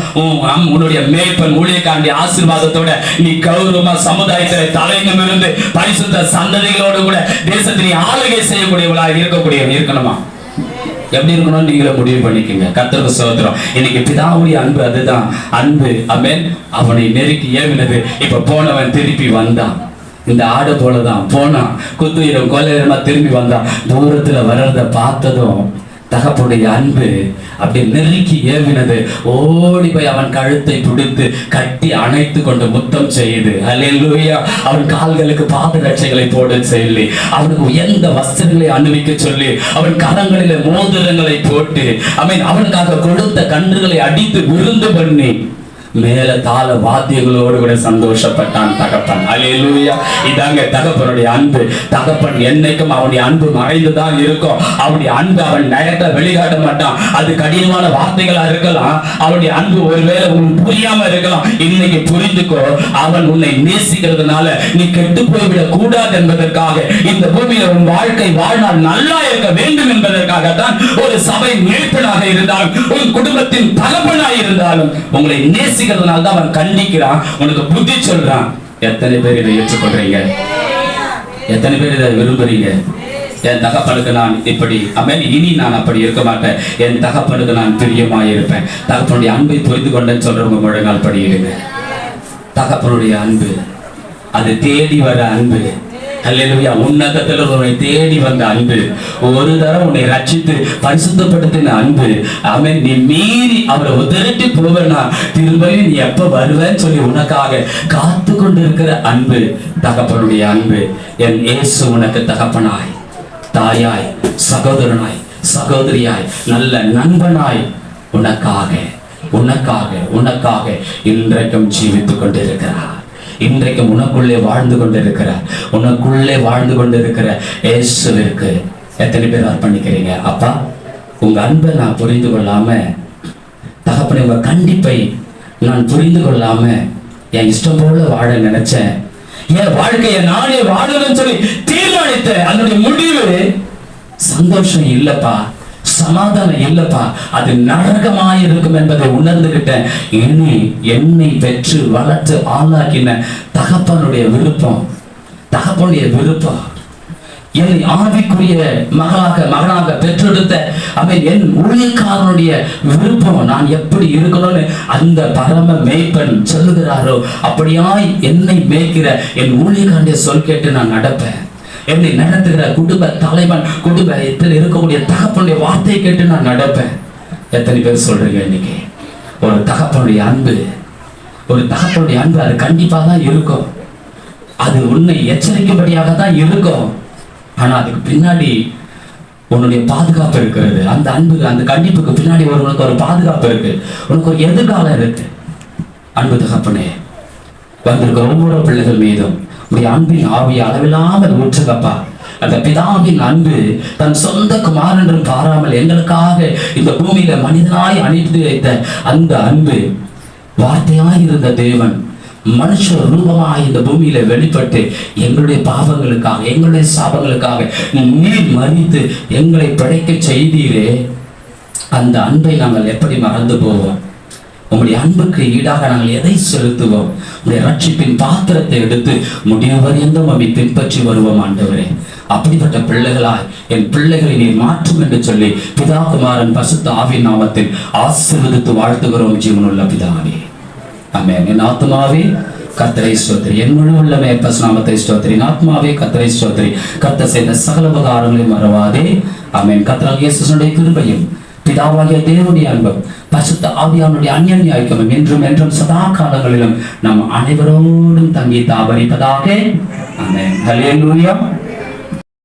உன்னுடைய மேய்ப்பன் ஊழியக்காரனுடைய ஆசீர்வாதத்தோட நீ கௌரவமா சமுதாயத்தில தலையிலும் இருந்து பரிசுத்த சந்ததிகளோடு கூட தேசத்தை ஆளுகை செய்யக்கூடியவளா இருக்கணுமா? எப்படி இருக்கணும்னு நீங்களே முடிவு பண்ணிக்கங்க. கர்த்தருக்கு ஸ்தோத்திரம். இன்னைக்கு பிதாவுடைய அன்பு அதுதான் அன்பு. ஆமென். அவனை நெருக்கி ஏவினது. இப்ப போனவன் திருப்பி வந்தான். இந்த ஆடு போலதான் போனான், குத்துயிரம் கொலையிரமா திரும்பி வந்தான். தூரத்துல வர்றத பார்த்ததும் தகப்பனுடைய அன்பு அப்படி நெருக்கி ஏவினது. ஓடி போய் அவன் கழுத்தை பிடித்து கட்டி அணைத்து கொண்டு முத்தம் செய்து, அல்லேலூயா, அவன் கால்களுக்கு பாதரட்சைகளை போட சொல்லி, அவனுக்கு உயர்ந்த வஸ்திரங்களை அணிவிக்க சொல்லி, அவன் கரங்களிலே மோதிரங்களை போட்டு, அவனுக்காக கொடுத்த கன்றுகளை அடித்து விருந்து பண்ணி மேல தாள வாத்தியங்களோடு கூட சந்தோஷப்பட்டான் தகப்பன். அல்லேலூயா. இதாங்க தகப்பனுடைய அன்பு. தகப்பன் என்னைக்கும் அவனுடைய அன்பு மறைந்துதான் இருக்கும். அவனுடைய அன்பு அவன் டைரக்டா வெளிக்காட்ட மாட்டான். அது கடினமான வார்த்தைகளா இருக்கலாம். அவனுடைய அன்பு ஒருவேளை உங்களுக்கு புரியாம இருக்கலாம். இன்னைக்கு புரிந்துக்கோ, அவன் உன்னை நேசிக்கிறதுனால நீ கெட்டு போய்விடக் கூடாது என்பதற்காக, இந்த பூமியில உன் வாழ்க்கை வாழ்நாள் நல்லா இருக்க வேண்டும் என்பதற்காகத்தான் ஒரு சபை மேய்ப்பனாக இருந்தாலும், உன் குடும்பத்தின் தகப்பனாக இருந்தாலும் உங்களை நேசி தான் அவன் கண்டிக்கிறான், உனக்கு புத்தி சொல்றான். எத்தனை பேர் இதை ஏற்றுக்கொள்றீங்க? எத்தனை பேர் இதை விரும்புறீங்க? என் தகப்பனுக்கு நான் இப்படி, இனி நான் அப்படி இருக்க மாட்டேன், என் தகப்பனுக்கு நான் பிரியமாய் இருப்பேன். தகப்பனுடைய அன்பை புரிந்து கொண்டேன்னு சொல்றவங்க முழங்கால் படியிடுங்க. தகப்பனுடைய அன்பு அது தேடி வர அன்பு. அல்லேலூயா. உன்னதத்தில் உன்னை தேடி வந்த அன்பு, ஒரு தரம் உன்னை ரட்சித்து பரிசுத்தப்படுத்தின அன்பு. ஆமென். நீ மீறி அவரை உதறிட்டு போவேனா, திரும்பவும் நீ எப்ப வருவேன்னு சொல்லி உனக்காக காத்து கொண்டு இருக்கிற அன்பு தகப்பனுடைய அன்பு. என் இயேசு உனக்கு தகப்பனாய், தாயாய், சகோதரனாய், சகோதரியாய், நல்ல நண்பனாய் உனக்காக உனக்காக உனக்காக இன்றைக்கும் ஜீவித்துக் கொண்டிருக்கிறார். இன்றைக்கும் உனக்குள்ளே வாழ்ந்து கொண்டிருக்கிறார். உனக்குள்ளே வாழ்ந்து கொண்டிருக்கிற இயேசுவிற்கு எத்தனை பேர் அர்ப்பணிக்கிறீங்க? அப்பா, உங்க அன்பை நான் புரிந்து கொள்ளாம, தகப்பனை உங்க கண்டிப்பை நான் புரிந்து கொள்ளாம என் இஷ்டம் போல வாழ நினைச்சேன். என் வாழ்க்கையை நானே வாழணும்னு சொல்லி தீர்மானித்த அதனுடைய முடிவு சந்தோஷம் இல்லப்பா, சமாதானம் இல்லப்பா, அது நரகமாய் இருக்கும் என்பதை உணர்ந்துகிட்டேன். இனி என்னை பெற்று வளர்த்து ஆளாக்கின தகப்பனுடைய விருப்பம், தகப்பனுடைய விருப்பம், என்னை ஆவிக்குரிய மகனாக பெற்றெடுத்த என் ஊழியக்காரனுடைய விருப்பம், நான் எப்படி இருக்கணும்னு அந்த பரம மேய்ப்பன் சொல்லுகிறாரோ அப்படியாய் என்னை மேய்க்கிற என் ஊழியக்காரனுடைய சொல் கேட்டு நான் நடப்பேன். என்னை நடத்துகிற குடும்ப தலைவன், குடும்பத்தில் இருக்கக்கூடிய தகப்பனுடைய வார்த்தையை கேட்டு நான் நடப்பேன். எத்தனை பேர் சொல்றீங்க? இன்னைக்கு ஒரு தகப்பனுடைய அன்பு, ஒரு தகப்பனுடைய அன்பு அது கண்டிப்பா தான் இருக்கும். அது உன்னை எச்சரிக்கும்படியாக தான் இருக்கும். ஆனா அதுக்கு பின்னாடி உன்னுடைய பாதுகாப்பு இருக்கிறது. அந்த அன்பு, அந்த கண்டிப்புக்கு பின்னாடி உனக்கு ஒரு பாதுகாப்பு இருக்கு, உனக்கு ஒரு எதிர்காலம் இருக்கு. அன்பு தகப்பனே, வந்திருக்க ஒவ்வொரு பிள்ளைகள் மீதும் உடைய அன்பின் ஆவியை அளவில்லாமல் ஊற்றுங்கப்பா. அந்த பிதாவின் அன்பு தன் சொந்த குமாரன் என்றும் பாராமல் எங்களுக்காக இந்த பூமியில மனிதனாய் அனுப்பி வைத்த அந்த அன்பு, வார்த்தையாய் இருந்த தேவன் மனுஷ ரூபமாய் இந்த பூமியில வெளிப்பட்டு எங்களுடைய பாவங்களுக்காக, எங்களுடைய சாபங்களுக்காக நீர் மறித்து எங்களை படைக்க செய்தீரே. அந்த அன்பை நாங்கள் எப்படி மறந்து போவோம்? உங்களுடைய அன்புக்கு ஈடாக நாங்கள் எதை செலுத்துவோம்? உங்களுடைய ரட்சிப்பின் பாத்திரத்தை எடுத்து முடியவர் எந்த அவை பின்பற்றி வருவோம். ஆண்டவரே, அப்படிப்பட்ட பிள்ளைகளாய் என் பிள்ளைகளை நீர் மாற்றும் என்று சொல்லி பிதா குமாரன் பரிசுத்த ஆவியின் நாமத்தில் ஆசீர்வதித்து வாழ்த்துகிறோம் ஜீவனுள்ள பிதாவே. ஆமென். என் ஆத்மாவே கர்த்தரை ஸ்தோத்திரி, என் முழு உள்ளமே நாமத்தை ஸ்தோத்திரி. ஆத்மாவே கர்த்தரை ஸ்தோத்திரி, கர்த்தர் செய்த சகல உபகாரங்களையும் மறவாதே. ஆமென். கர்த்தராகிய இயேசுவினுடைய கிருபையும் பிதாவாகிய தேவனுடைய அன்பும் பரிசுத்த ஆவியானுடைய அந்யோன்ய ஐக்கியமும் என்றும் என்றும் சதா காலங்களிலும் நம் அனைவரோடும் தங்கி தாபரிப்பதாக. ஆமென். ஹல்லேலூயா.